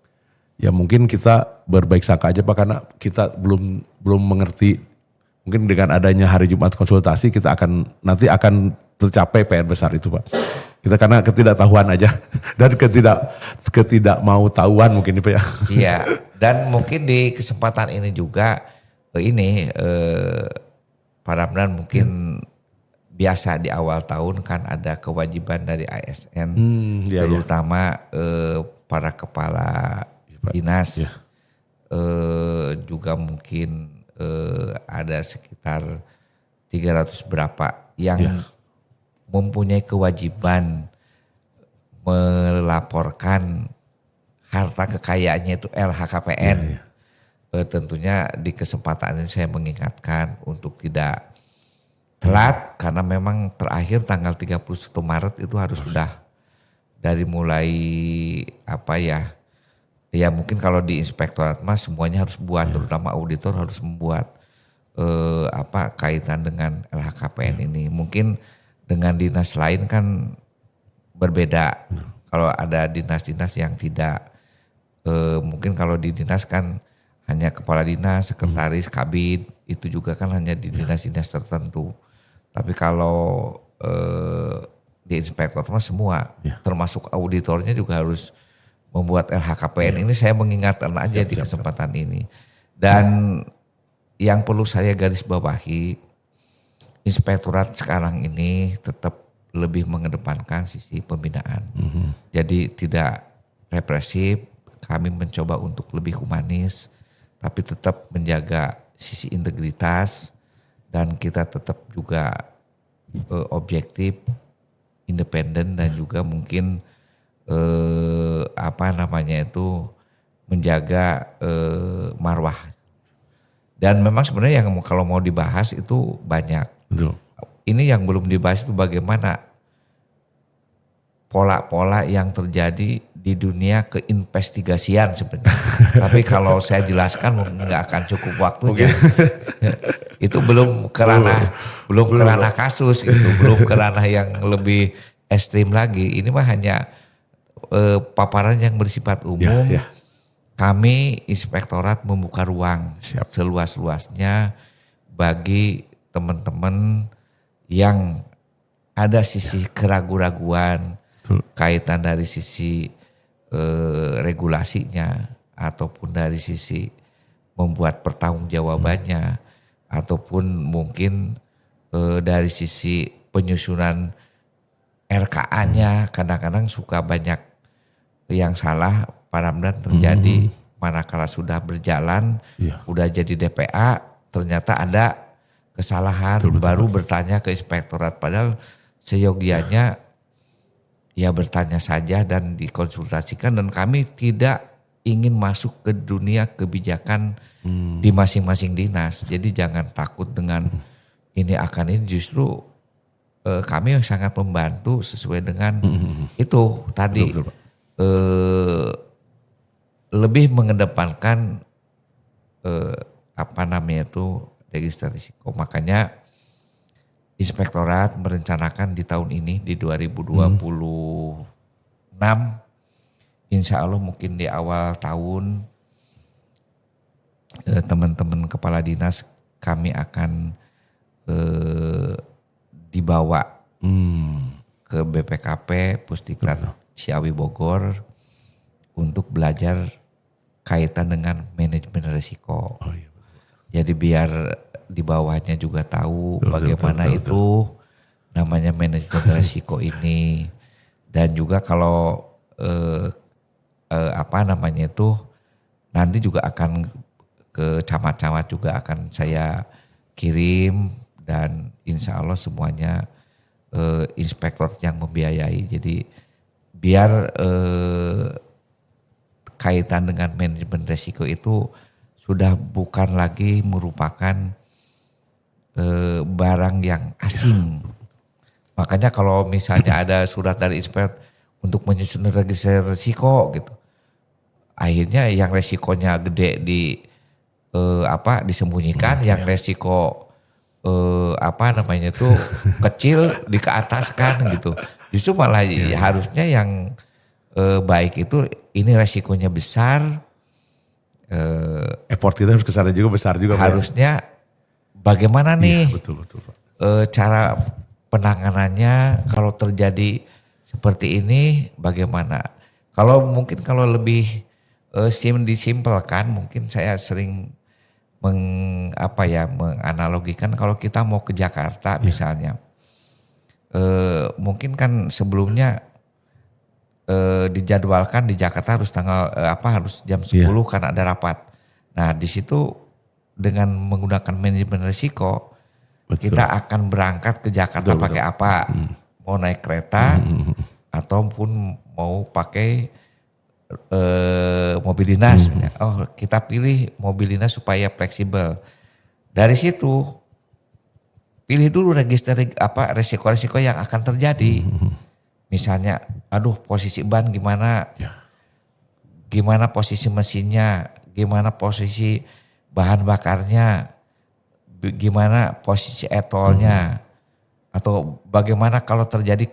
Ya mungkin kita berbaik sangka aja Pak, karena kita belum mengerti. Mungkin dengan adanya hari Jumat konsultasi kita nanti akan tercapai PR besar itu Pak. Kita karena ketidaktahuan aja dan ketidak mau tahuan mungkin Pak ya. Iya, dan mungkin di kesempatan ini juga Pak Ramdan mungkin biasa di awal tahun kan ada kewajiban dari ASN, terutama para kepala dinas, juga mungkin ada sekitar 300 berapa yang mempunyai kewajiban melaporkan harta kekayaannya itu LHKPN. Tentunya di kesempatan ini saya mengingatkan untuk tidak telat, karena memang terakhir tanggal 31 Maret itu harus sudah dari mulai ya mungkin kalau di inspektorat mas semuanya harus buat, terutama auditor harus membuat kaitan dengan LHKPN ini. Mungkin dengan dinas lain kan berbeda. Kalau ada dinas-dinas yang tidak, mungkin kalau di dinas kan hanya kepala dinas, sekretaris, kabid, itu juga kan hanya di dinas-dinas tertentu. Tapi kalau di inspektor mas semua, termasuk auditornya juga harus membuat LHKPN. Ini saya mengingatkan aja di kesempatan ini. Dan yang perlu saya garis bawahi, inspektorat sekarang ini tetap lebih mengedepankan sisi pembinaan. Jadi tidak represif, kami mencoba untuk lebih humanis, tapi tetap menjaga sisi integritas, dan kita tetap juga objektif, independen, dan juga mungkin menjaga marwah. Dan memang sebenarnya yang kalau mau dibahas itu banyak. Betul. Ini yang belum dibahas itu bagaimana pola-pola yang terjadi di dunia keinvestigasian sebenarnya. Tapi kalau saya jelaskan nggak akan cukup waktunya. Itu belum ke ranah kasus gitu, belum ke ranah yang lebih ekstrim lagi. Ini mah hanya paparan yang bersifat umum. Ya. Kami inspektorat membuka ruang seluas-luasnya bagi teman-teman yang ada sisi keraguan-raguan kaitan dari sisi regulasinya ataupun dari sisi membuat pertanggungjawabannya ataupun mungkin dari sisi penyusunan RKA-nya kadang-kadang suka banyak yang salah Pak Ramdan terjadi manakala sudah berjalan udah jadi DPA ternyata ada kesalahan baru bertanya ke inspektorat padahal seyogianya ya bertanya saja dan dikonsultasikan dan kami tidak ingin masuk ke dunia kebijakan di masing-masing dinas. Jadi jangan takut dengan ini justru kami sangat membantu sesuai dengan itu tadi lebih mengedepankan register risiko. Makanya inspektorat merencanakan di tahun ini di 2026 insya Allah mungkin di awal tahun teman-teman kepala dinas kami akan dibawa ke BPKP Pusdiklat Ciawi Bogor untuk belajar kaitan dengan manajemen risiko. Jadi biar di bawahnya juga tahu bagaimana itu namanya manajemen risiko ini dan juga kalau nanti juga akan ke camat-camat juga akan saya kirim dan insya Allah semuanya inspektor yang membiayai. Jadi biar kaitan dengan manajemen risiko itu sudah bukan lagi merupakan barang yang asing. Makanya kalau misalnya ada surat dari inspektor untuk menyusun register risiko gitu, akhirnya yang resikonya gede disembunyikan, yang resiko kecil dikeataskan gitu. Justru malah harusnya yang baik itu ini resikonya besar. Effort kita harus kesana juga besar juga. Harusnya bagaimana nih betul, Pak. Cara penanganannya kalau terjadi seperti ini bagaimana? Kalau lebih disimpelkan mungkin saya sering menganalogikan kalau kita mau ke Jakarta misalnya. Mungkin kan sebelumnya dijadwalkan di Jakarta harus harus jam 10 karena ada rapat. Nah, di situ dengan menggunakan manajemen risiko kita akan berangkat ke Jakarta pakai apa? Mau naik kereta ataupun mau pakai mobil dinas. Oh, kita pilih mobil dinas supaya fleksibel. Dari situ pilih dulu register resiko-resiko yang akan terjadi. Misalnya, posisi ban gimana? Gimana posisi mesinnya? Gimana posisi bahan bakarnya? Gimana posisi etolnya? Atau bagaimana kalau terjadi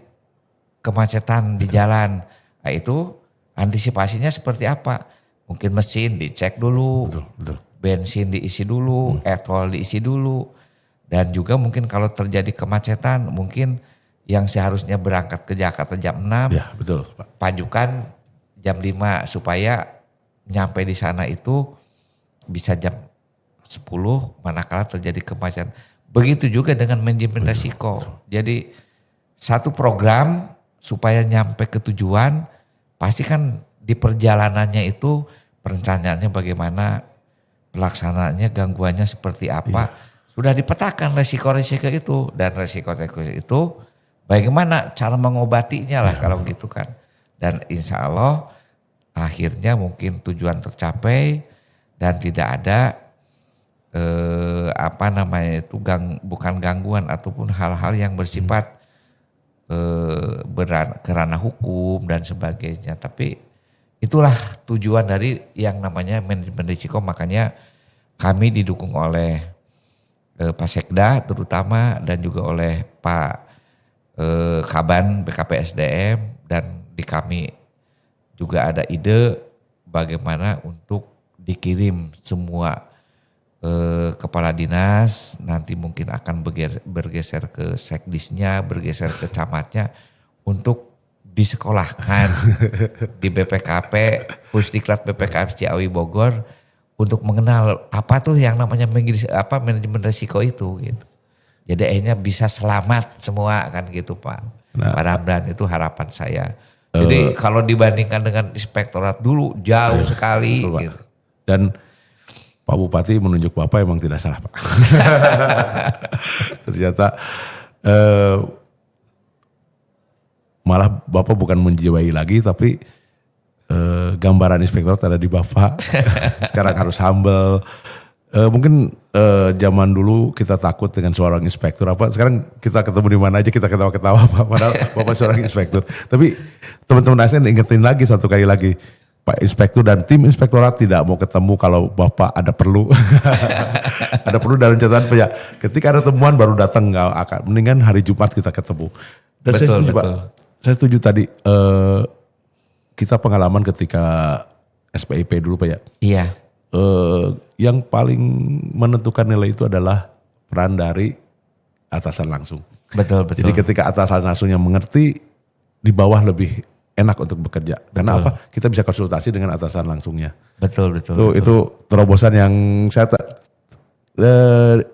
kemacetan di jalan? Nah, itu antisipasinya seperti apa? Mungkin mesin dicek dulu, bensin diisi dulu, etol diisi dulu. Dan juga mungkin kalau terjadi kemacetan mungkin yang seharusnya berangkat ke Jakarta jam 6, Pak. Pajukan jam 5 supaya nyampe di sana itu bisa jam 10 manakala terjadi kemacetan. Begitu juga dengan manajemen risiko. Jadi satu program supaya nyampe ke tujuan pasti kan di perjalanannya itu perencanaannya bagaimana, pelaksanaannya gangguannya seperti apa. Sudah dipetakan resiko-resiko itu dan resiko-resiko itu bagaimana cara mengobatinya lah kalau gitu kan. Dan insya Allah akhirnya mungkin tujuan tercapai dan tidak ada apa namanya itu bukan gangguan ataupun hal-hal yang bersifat kerana hukum dan sebagainya. Tapi itulah tujuan dari yang namanya manajemen risiko, makanya kami didukung oleh Pak Sekda terutama dan juga oleh Pak Kaban BKPSDM, dan di kami juga ada ide bagaimana untuk dikirim semua kepala dinas, nanti mungkin akan bergeser ke sekdisnya, bergeser ke camatnya untuk disekolahkan di BPKP, Pusdiklat BPKP Ciawi Bogor untuk mengenal apa tuh yang namanya manajemen risiko itu gitu. Jadi akhirnya bisa selamat semua kan gitu Pak. Pak Ramdan, itu harapan saya. Jadi kalau dibandingkan dengan inspektorat dulu jauh sekali betul, Pak. gitu. Dan Pak Bupati menunjuk Bapak emang tidak salah Pak. Ternyata malah Bapak bukan menjiwai lagi, tapi gambaran inspektorat ada di Bapak. Sekarang harus humble. Mungkin zaman dulu kita takut dengan seorang inspektur apa. Sekarang kita ketemu di mana aja kita ketawa-ketawa Pak. Padahal Bapak seorang inspektur. Tapi teman-teman ASN ingetin lagi satu kali lagi. Pak Inspektur dan tim inspektorat tidak mau ketemu kalau Bapak ada perlu. Ada perlu dalam catatan ya. Ketika ada temuan baru datang, nggak akan. Mendingan hari Jumat kita ketemu. Dan saya setuju Pak. Saya setuju tadi kita pengalaman ketika SPIP dulu Pak ya. Iya. Yang paling menentukan nilai itu adalah peran dari atasan langsung. Betul. Jadi ketika atasan langsungnya mengerti, di bawah lebih enak untuk bekerja. Karena apa? Kita bisa konsultasi dengan atasan langsungnya. Betul. Itu terobosan yang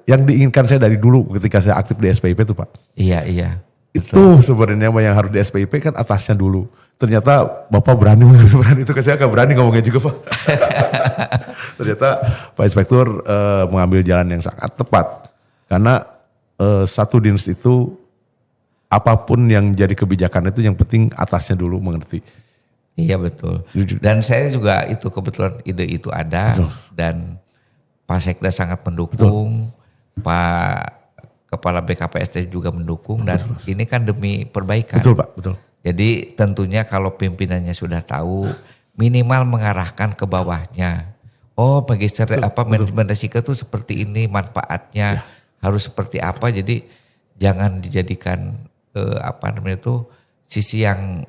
yang diinginkan saya dari dulu ketika saya aktif di SPIP itu Pak. Iya. Itu sebenarnya yang harus di SPIP kan atasnya dulu. Ternyata Bapak berani itu kan saya agak berani ngomongnya juga Pak. Ternyata Pak Inspektur mengambil jalan yang sangat tepat. Karena satu dinas itu apapun yang jadi kebijakan itu yang penting atasnya dulu mengerti. Iya betul. Dan saya juga itu kebetulan ide itu ada. Betul. Dan Pak Sekda sangat mendukung. Betul. Pak Kepala BKPSD juga mendukung. Dan betul. Ini kan demi perbaikan. Betul Pak, betul. Jadi tentunya kalau pimpinannya sudah tahu, minimal mengarahkan ke bawahnya. Oh magister manajemen risiko itu seperti ini manfaatnya. Harus seperti apa, jadi jangan dijadikan sisi yang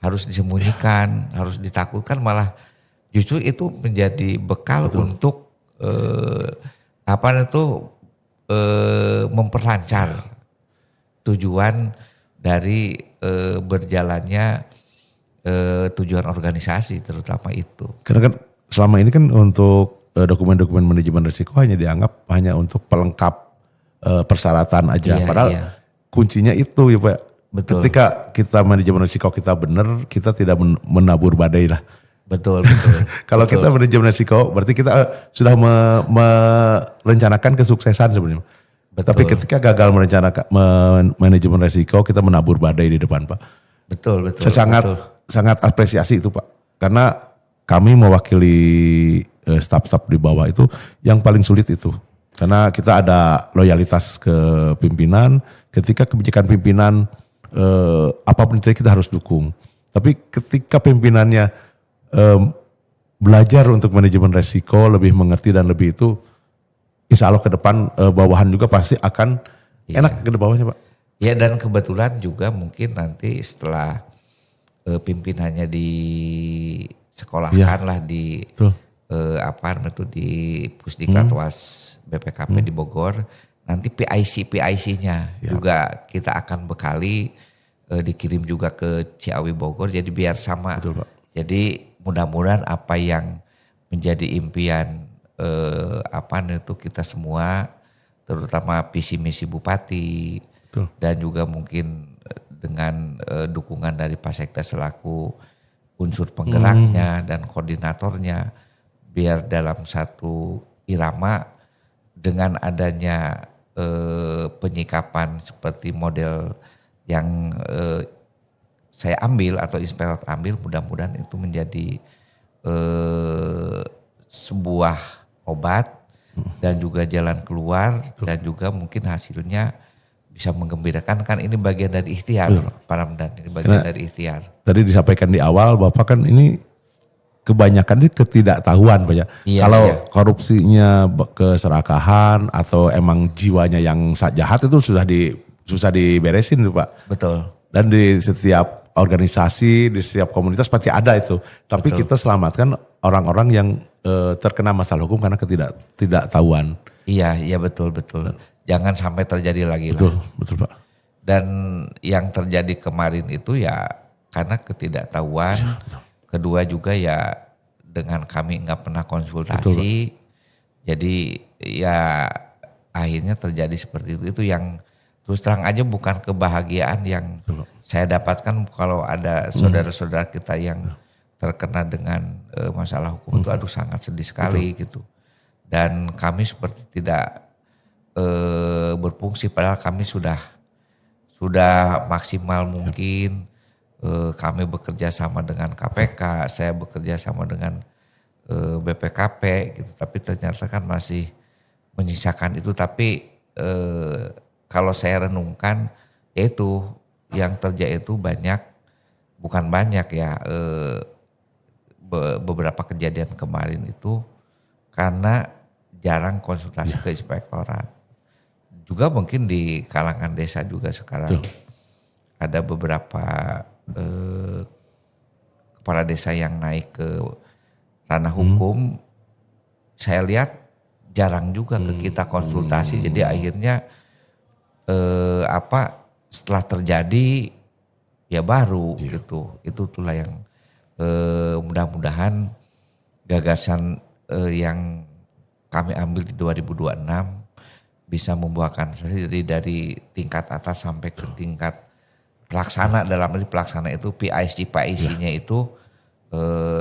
harus disembunyikan, harus ditakutkan, malah justru itu menjadi bekal untuk memperlancar tujuan dari berjalannya tujuan organisasi terutama itu. Karena kan selama ini kan untuk dokumen-dokumen manajemen risiko hanya dianggap hanya untuk pelengkap persyaratan aja. Padahal kuncinya itu ya Pak. Betul. Ketika kita manajemen risiko kita benar, kita tidak menabur badai lah. Betul. Kalau kita manajemen risiko berarti kita sudah merencanakan kesuksesan sebenarnya. Betul. Tapi ketika gagal merencanakan manajemen risiko, kita menabur badai di depan Pak. Betul. Saya sangat apresiasi itu Pak. Karena kami mewakili staf-staf di bawah itu yang paling sulit itu. Karena kita ada loyalitas ke pimpinan, ketika kebijakan pimpinan apapun itu kita harus dukung. Tapi ketika pimpinannya belajar untuk manajemen resiko, lebih mengerti dan lebih itu, insya Allah ke depan bawahan juga pasti akan enak ke bawahnya Pak. Ya dan kebetulan juga mungkin nanti setelah pimpinannya disekolahkan lah di... Betul. Di Pusdiklat Was BPKP di Bogor, nanti PIC-nya juga kita akan bekali, dikirim juga ke Ciawi Bogor, jadi biar sama. Betul, Pak. Jadi mudah-mudahan apa yang menjadi impian kita semua, terutama visi misi Bupati. Betul. Dan juga mungkin dengan dukungan dari Pak Sekda selaku unsur penggeraknya dan koordinatornya, biar dalam satu irama dengan adanya penyikapan seperti model yang saya ambil atau inspektorat ambil, mudah-mudahan itu menjadi sebuah obat dan juga jalan keluar dan juga mungkin hasilnya bisa menggembirakan, kan ini bagian dari ikhtiar Pak Ramdan, ini bagian dari ikhtiar. Tadi disampaikan di awal Bapak kan ini kebanyakan sih ketidaktahuan Pak ya. Iya, Kalau iya. korupsinya keserakahan atau emang jiwanya yang jahat itu susah diberesin tuh Pak. Betul. Dan di setiap organisasi, di setiap komunitas pasti ada itu. Tapi kita selamatkan orang-orang yang terkena masalah hukum karena ketidaktahuan. Iya, iya betul. Jangan sampai terjadi lagi Betul, lah. betul Pak. Dan yang terjadi kemarin itu ya karena ketidaktahuan. Kedua juga ya dengan kami nggak pernah konsultasi. Jadi ya akhirnya terjadi seperti itu. Itu yang terus terang aja bukan kebahagiaan yang saya dapatkan kalau ada saudara-saudara kita yang terkena dengan masalah hukum itu, aduh sangat sedih sekali gitu. Dan kami seperti tidak berfungsi padahal kami sudah maksimal mungkin. Kami bekerja sama dengan KPK, saya bekerja sama dengan BPKP gitu, tapi ternyata kan masih menyisakan itu. Tapi kalau saya renungkan itu yang terjadi itu bukan banyak ya, beberapa kejadian kemarin itu karena jarang konsultasi ke inspektorat. Juga mungkin di kalangan desa juga sekarang ada beberapa kepala desa yang naik ke ranah hukum. Saya lihat jarang juga ke kita konsultasi. Jadi akhirnya setelah terjadi ya baru gitu. Itulah yang mudah-mudahan gagasan yang kami ambil di 2026 bisa membuahkan dari tingkat atas sampai ke tingkat pelaksana. Dalam arti pelaksana itu PIC-nya itu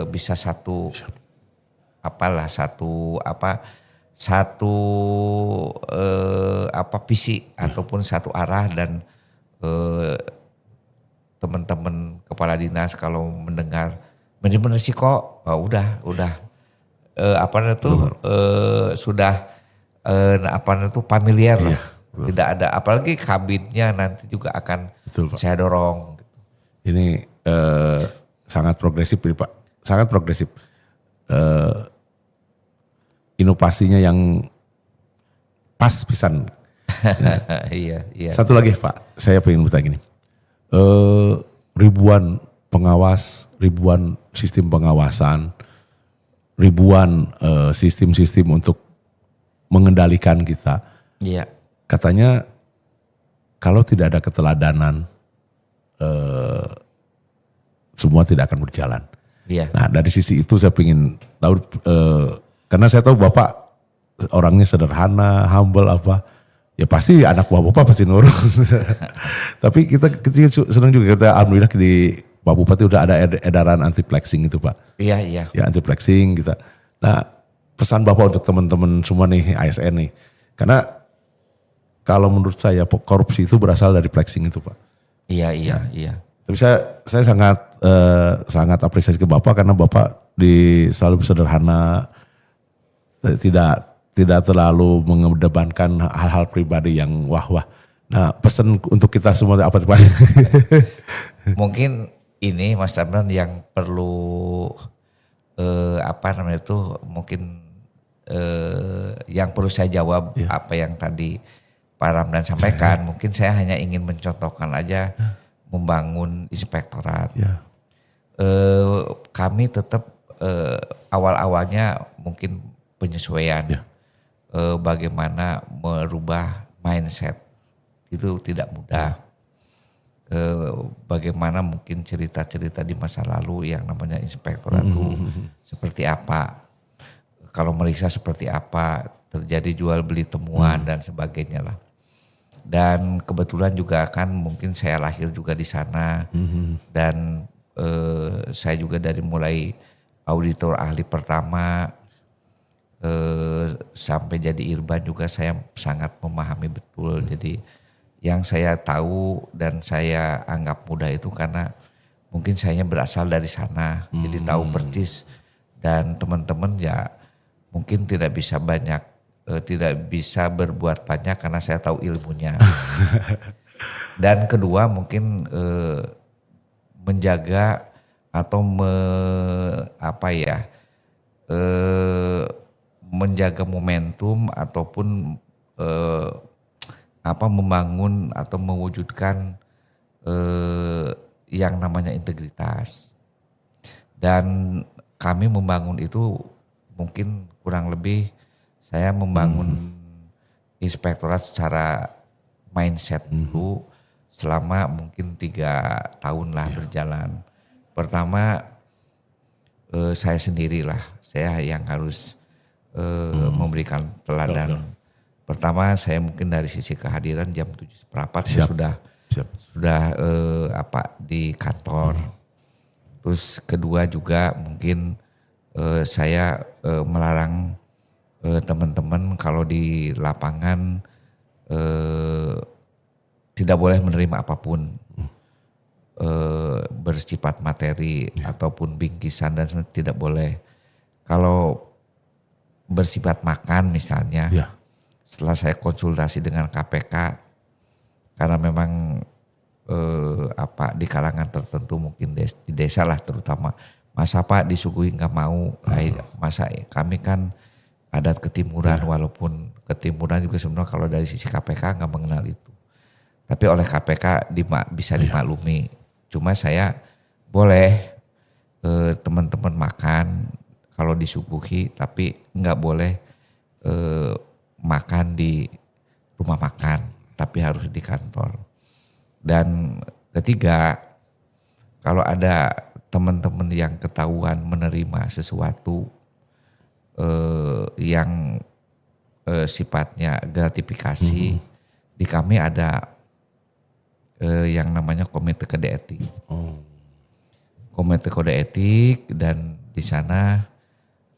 bisa satu visi ataupun satu arah. Dan teman-teman kepala dinas kalau mendengar benar-benar sih kok sudah familiar lah. Tidak ada, apalagi kabinnya nanti juga akan saya dorong. Ini sangat progresif Pak, sangat progresif. Inovasinya yang pas pisan. Iya. Satu lagi Pak, saya pengen bertanya gini. Ribuan pengawas, ribuan sistem pengawasan, ribuan sistem-sistem untuk mengendalikan kita. Iya. Katanya kalau tidak ada keteladanan, semua tidak akan berjalan. Iya. Nah dari sisi itu saya ingin tahu, karena saya tahu Bapak orangnya sederhana, humble ya pasti anak buah Bapak pasti nurut. Tapi kita senang juga, kita alhamdulillah di Pak Bupati udah ada edaran anti flexing itu Pak. Iya. Ya anti flexing kita. Nah pesan Bapak untuk teman-teman semua nih ASN nih, karena kalau menurut saya korupsi itu berasal dari flexing itu Pak. Iya. Tapi saya sangat apresiasi ke Bapak karena Bapak selalu sederhana, tidak terlalu mengedepankan hal-hal pribadi yang wah. Nah pesan untuk kita semua apa Pak? Mungkin ini Mas Ramdan yang perlu mungkin yang perlu saya jawab apa yang tadi Pak Ramdan sampaikan. Mungkin saya hanya ingin mencontohkan aja membangun inspektorat. Kami tetap awal-awalnya mungkin penyesuaian. Bagaimana merubah mindset itu tidak mudah. Bagaimana mungkin cerita-cerita di masa lalu yang namanya inspektorat itu seperti apa, kalau meriksa seperti apa, terjadi jual beli temuan dan sebagainya lah. Dan kebetulan juga kan mungkin saya lahir juga di sana. Dan saya juga dari mulai auditor ahli pertama sampai jadi irban juga saya sangat memahami betul. Jadi yang saya tahu dan saya anggap mudah itu karena mungkin saya berasal dari sana. Jadi tahu persis, dan teman-teman ya mungkin tidak bisa tidak bisa berbuat banyak karena saya tahu ilmunya. Dan kedua mungkin menjaga atau menjaga momentum ataupun membangun atau mewujudkan yang namanya integritas. Dan kami membangun itu mungkin kurang lebih saya membangun inspektorat secara mindset dulu selama mungkin 3 tahun lah berjalan. Pertama saya sendirilah, saya yang harus memberikan teladan. Pertama saya mungkin dari sisi kehadiran jam 7:15 saya sudah di kantor. Terus kedua juga mungkin saya melarang teman-teman kalau di lapangan tidak boleh menerima apapun bersifat materi ataupun bingkisan dan sebagainya, tidak boleh. Kalau bersifat makan misalnya, setelah saya konsultasi dengan KPK, karena memang di kalangan tertentu mungkin di desa lah terutama, masa Pak disuguhi nggak mau, masa kami kan adat ketimuran, walaupun ketimuran juga sebenarnya kalau dari sisi KPK nggak mengenal itu. Tapi oleh KPK bisa dimaklumi. Cuma saya boleh teman-teman makan kalau disuguhi, tapi nggak boleh makan di rumah makan, tapi harus di kantor. Dan ketiga, kalau ada teman-teman yang ketahuan menerima sesuatu yang sifatnya gratifikasi, di kami ada yang namanya komite kode etik. Komite kode etik, dan di sana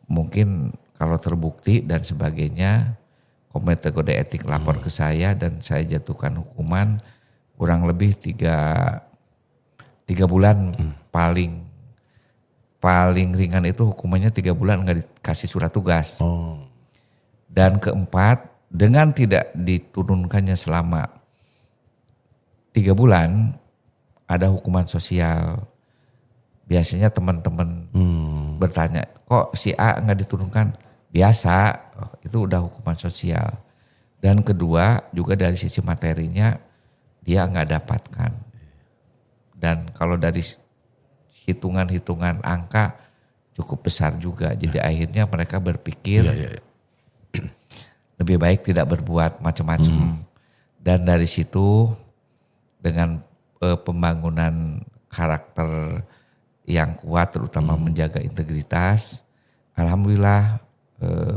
mungkin kalau terbukti dan sebagainya, komite kode etik lapor ke saya dan saya jatuhkan hukuman kurang lebih 3 bulan. Paling ringan itu hukumannya 3 bulan nggak dikasih surat tugas. Dan keempat, dengan tidak diturunkannya selama 3 bulan, ada hukuman sosial. Biasanya teman-teman bertanya, kok si A nggak diturunkan? Biasa, itu udah hukuman sosial. Dan kedua juga dari sisi materinya dia nggak dapatkan. Dan kalau dari hitungan-hitungan angka cukup besar juga. Jadi akhirnya mereka berpikir lebih baik tidak berbuat macam-macam. Dan dari situ dengan pembangunan karakter yang kuat, terutama menjaga integritas, alhamdulillah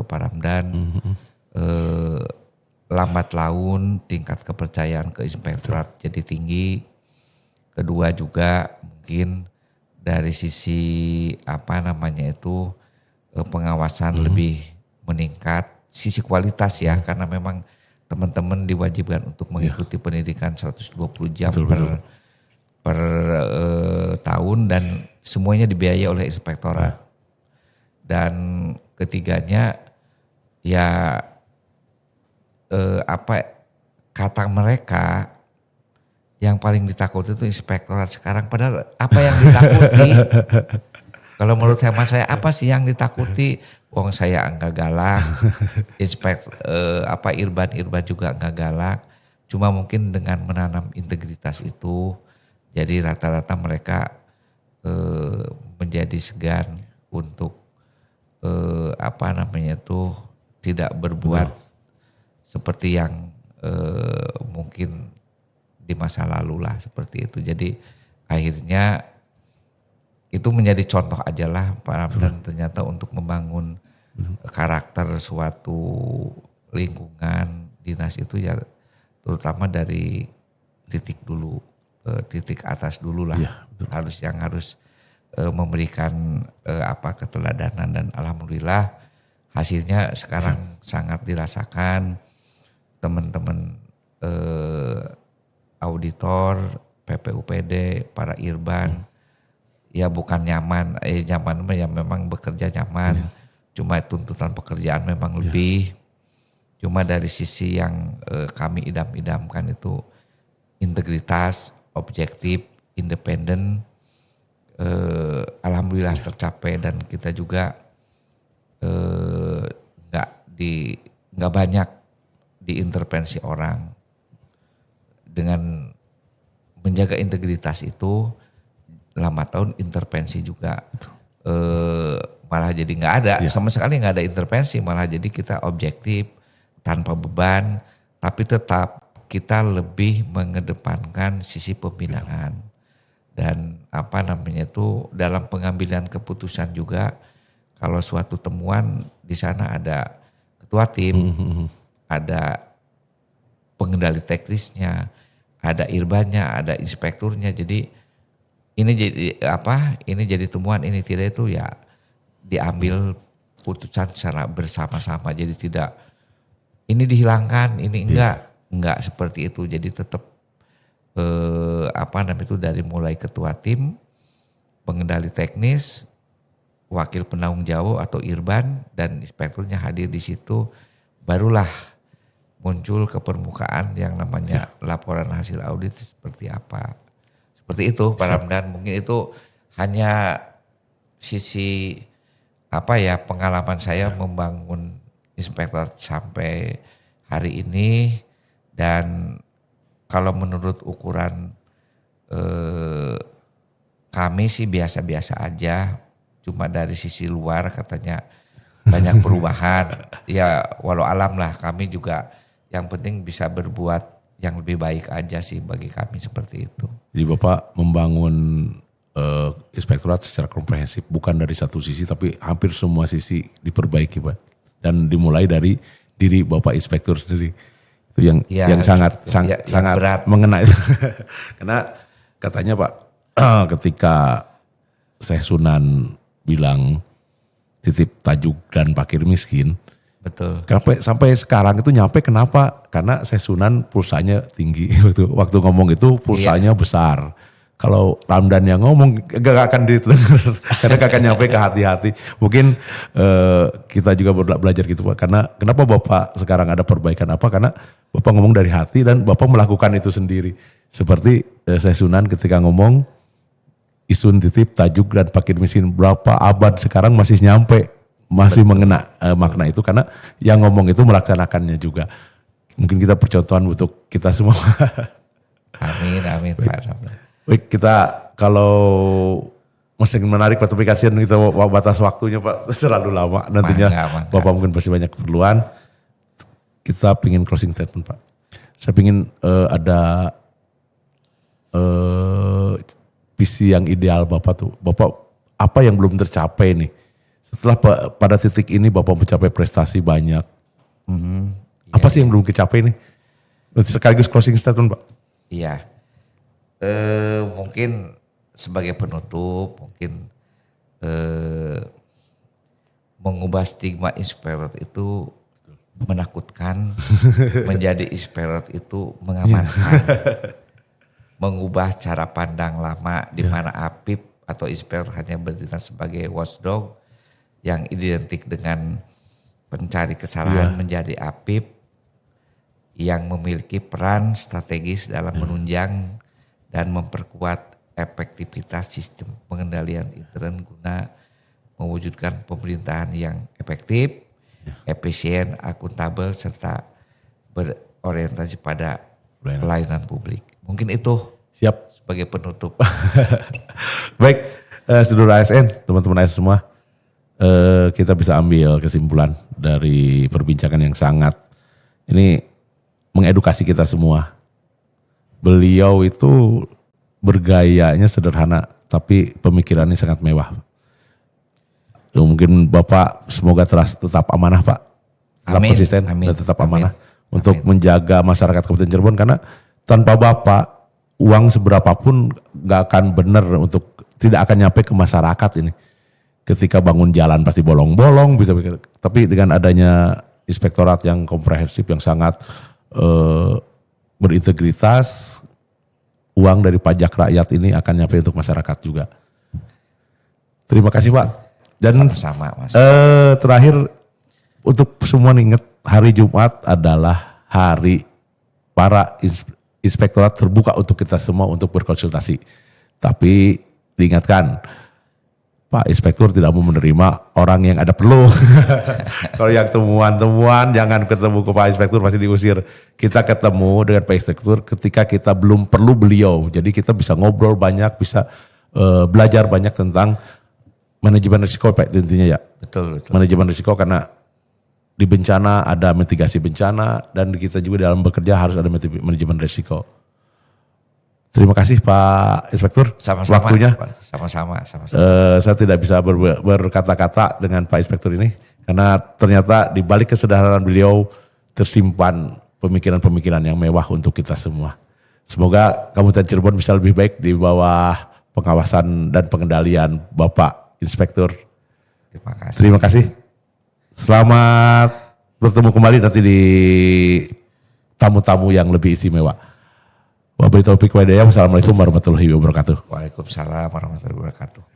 Pak Ramdan, lambat laun tingkat kepercayaan ke inspektorat jadi tinggi. Kedua juga mungkin dari sisi pengawasan lebih meningkat, sisi kualitas ya, karena memang teman-teman diwajibkan untuk mengikuti pendidikan 120 jam per tahun dan semuanya dibiayai oleh inspektorat. Dan ketiganya ya kata mereka yang paling ditakuti itu inspektorat sekarang, padahal apa yang ditakuti? Kalau menurut hemat saya, apa sih yang ditakuti? Wong saya enggak galak, Irban juga enggak galak. Cuma mungkin dengan menanam integritas itu, jadi rata-rata mereka menjadi segan untuk tidak berbuat seperti yang mungkin di masa lalu lah, seperti itu. Jadi akhirnya itu menjadi contoh aja lah Pak Ramdan, ternyata untuk membangun karakter suatu lingkungan dinas itu ya terutama dari titik atas dulu lah. Harus memberikan keteladanan, dan alhamdulillah hasilnya sekarang sangat dirasakan teman-teman auditor, PPUPD, para Irban. Ya bukan nyaman ya memang bekerja nyaman. Cuma tuntutan pekerjaan memang lebih. Cuma dari sisi yang kami idam-idamkan itu integritas, objektif, independen, alhamdulillah tercapai, dan kita juga nggak banyak diintervensi orang. Dengan menjaga integritas itu lama tahun intervensi juga malah jadi nggak ada, sama sekali nggak ada intervensi, malah jadi kita objektif tanpa beban, tapi tetap kita lebih mengedepankan sisi pembinaan dan dalam pengambilan keputusan juga. Kalau suatu temuan di sana ada ketua tim, ada pengendali teknisnya, ada irbannya, ada inspekturnya. Jadi ini jadi temuan, ini tidak, itu ya diambil putusan secara bersama-sama. Jadi tidak ini dihilangkan, ini enggak seperti itu. Jadi tetap dari mulai ketua tim, pengendali teknis, wakil penanggung jawab atau irban, dan inspekturnya hadir di situ, barulah muncul ke permukaan yang namanya laporan hasil audit seperti apa. Seperti itu Pak Ramdan. Mungkin itu hanya sisi pengalaman saya membangun inspektorat sampai hari ini. Dan kalau menurut ukuran kami sih biasa-biasa aja. Cuma dari sisi luar katanya banyak perubahan. Ya walau alam lah, kami juga yang penting bisa berbuat yang lebih baik aja sih bagi kami, seperti itu. Jadi Bapak membangun inspektorat secara komprehensif, bukan dari satu sisi tapi hampir semua sisi diperbaiki Pak. Dan dimulai dari diri Bapak inspektur sendiri. Itu yang sangat berat, mengena. Karena katanya Pak, ketika Syekh Sunan bilang titip tajuk dan pakir miskin. Betul. Sampai sekarang itu nyampe, kenapa? Karena Syekh Sunan pulsanya tinggi. Waktu ngomong itu pulsanya besar. Kalau Ramdan yang ngomong gak akan ditelengar, karena gak akan nyampe ke hati-hati. Mungkin kita juga belajar gitu Pak. Karena kenapa Bapak sekarang ada perbaikan apa? Karena Bapak ngomong dari hati dan Bapak melakukan itu sendiri. Seperti Syekh Sunan ketika ngomong isun titip tajuk dan pakir miskin, berapa abad sekarang masih nyampe, masih mengena makna itu, karena yang ngomong itu melaksanakannya juga. Mungkin kita percontohan untuk kita semua. Amin Pak. Baik, kita kalau masih menarik Pak, tapi kasihan kita batas waktunya Pak terlalu lama. Nantinya mangga. Bapak mungkin pasti banyak keperluan. Kita pingin closing statement Pak. Saya pingin ada visi yang ideal Bapak tuh. Bapak apa yang belum tercapai nih? Setelah pada titik ini Bapak mencapai prestasi banyak. Apa sih yang belum kecapai nih? Sekaligus closing statement Pak. Iya. Mungkin sebagai penutup, mungkin mengubah stigma inspektorat itu menakutkan, menjadi inspektorat itu mengamankan. Mengubah cara pandang lama di mana APIP atau inspektor hanya bertindak sebagai watchdog yang identik dengan pencari kesalahan, menjadi APIP yang memiliki peran strategis dalam menunjang dan memperkuat efektivitas sistem pengendalian intern guna mewujudkan pemerintahan yang efektif, efisien, akuntabel, serta berorientasi pada pelayanan publik. Mungkin itu sebagai penutup. Baik, seluruh ASN, teman-teman ASN semua, kita bisa ambil kesimpulan dari perbincangan yang sangat ini mengedukasi kita semua. Beliau itu bergayanya sederhana, tapi pemikirannya sangat mewah. Mungkin Bapak semoga tetap amanah Pak, tetap konsisten dan tetap amanah untuk menjaga masyarakat Kabupaten Cirebon, karena tanpa Bapak uang seberapapun gak akan benar, untuk tidak akan nyampe ke masyarakat ini. Ketika bangun jalan pasti bolong-bolong, tapi dengan adanya inspektorat yang komprehensif, yang sangat berintegritas, uang dari pajak rakyat ini akan nyampe untuk masyarakat juga. Terima kasih Pak. Dan sama-sama Mas. Terakhir untuk semua ingat hari Jumat adalah hari para inspektorat terbuka untuk kita semua untuk berkonsultasi. Tapi diingatkan, Pak Inspektur tidak mau menerima orang yang ada perlu. Kalau yang temuan-temuan jangan ketemu ke Pak Inspektur, pasti diusir. Kita ketemu dengan Pak Inspektur ketika kita belum perlu beliau. Jadi kita bisa ngobrol banyak, bisa belajar banyak tentang manajemen risiko Pak, intinya ya. Betul. Manajemen risiko, karena di bencana ada mitigasi bencana dan kita juga dalam bekerja harus ada manajemen risiko. Terima kasih Pak Inspektur, Sama-sama, waktunya. Sama-sama. Saya tidak bisa berkata-kata dengan Pak Inspektur ini karena ternyata di balik kesederhanaan beliau tersimpan pemikiran-pemikiran yang mewah untuk kita semua. Semoga Kabupaten Cirebon bisa lebih baik di bawah pengawasan dan pengendalian Bapak Inspektur. Terima kasih. Selamat bertemu kembali nanti di tamu-tamu yang lebih istimewa. Wabillahi taufiq wal hidayah. Wassalamualaikum warahmatullahi wabarakatuh. Waalaikumsalam warahmatullahi wabarakatuh.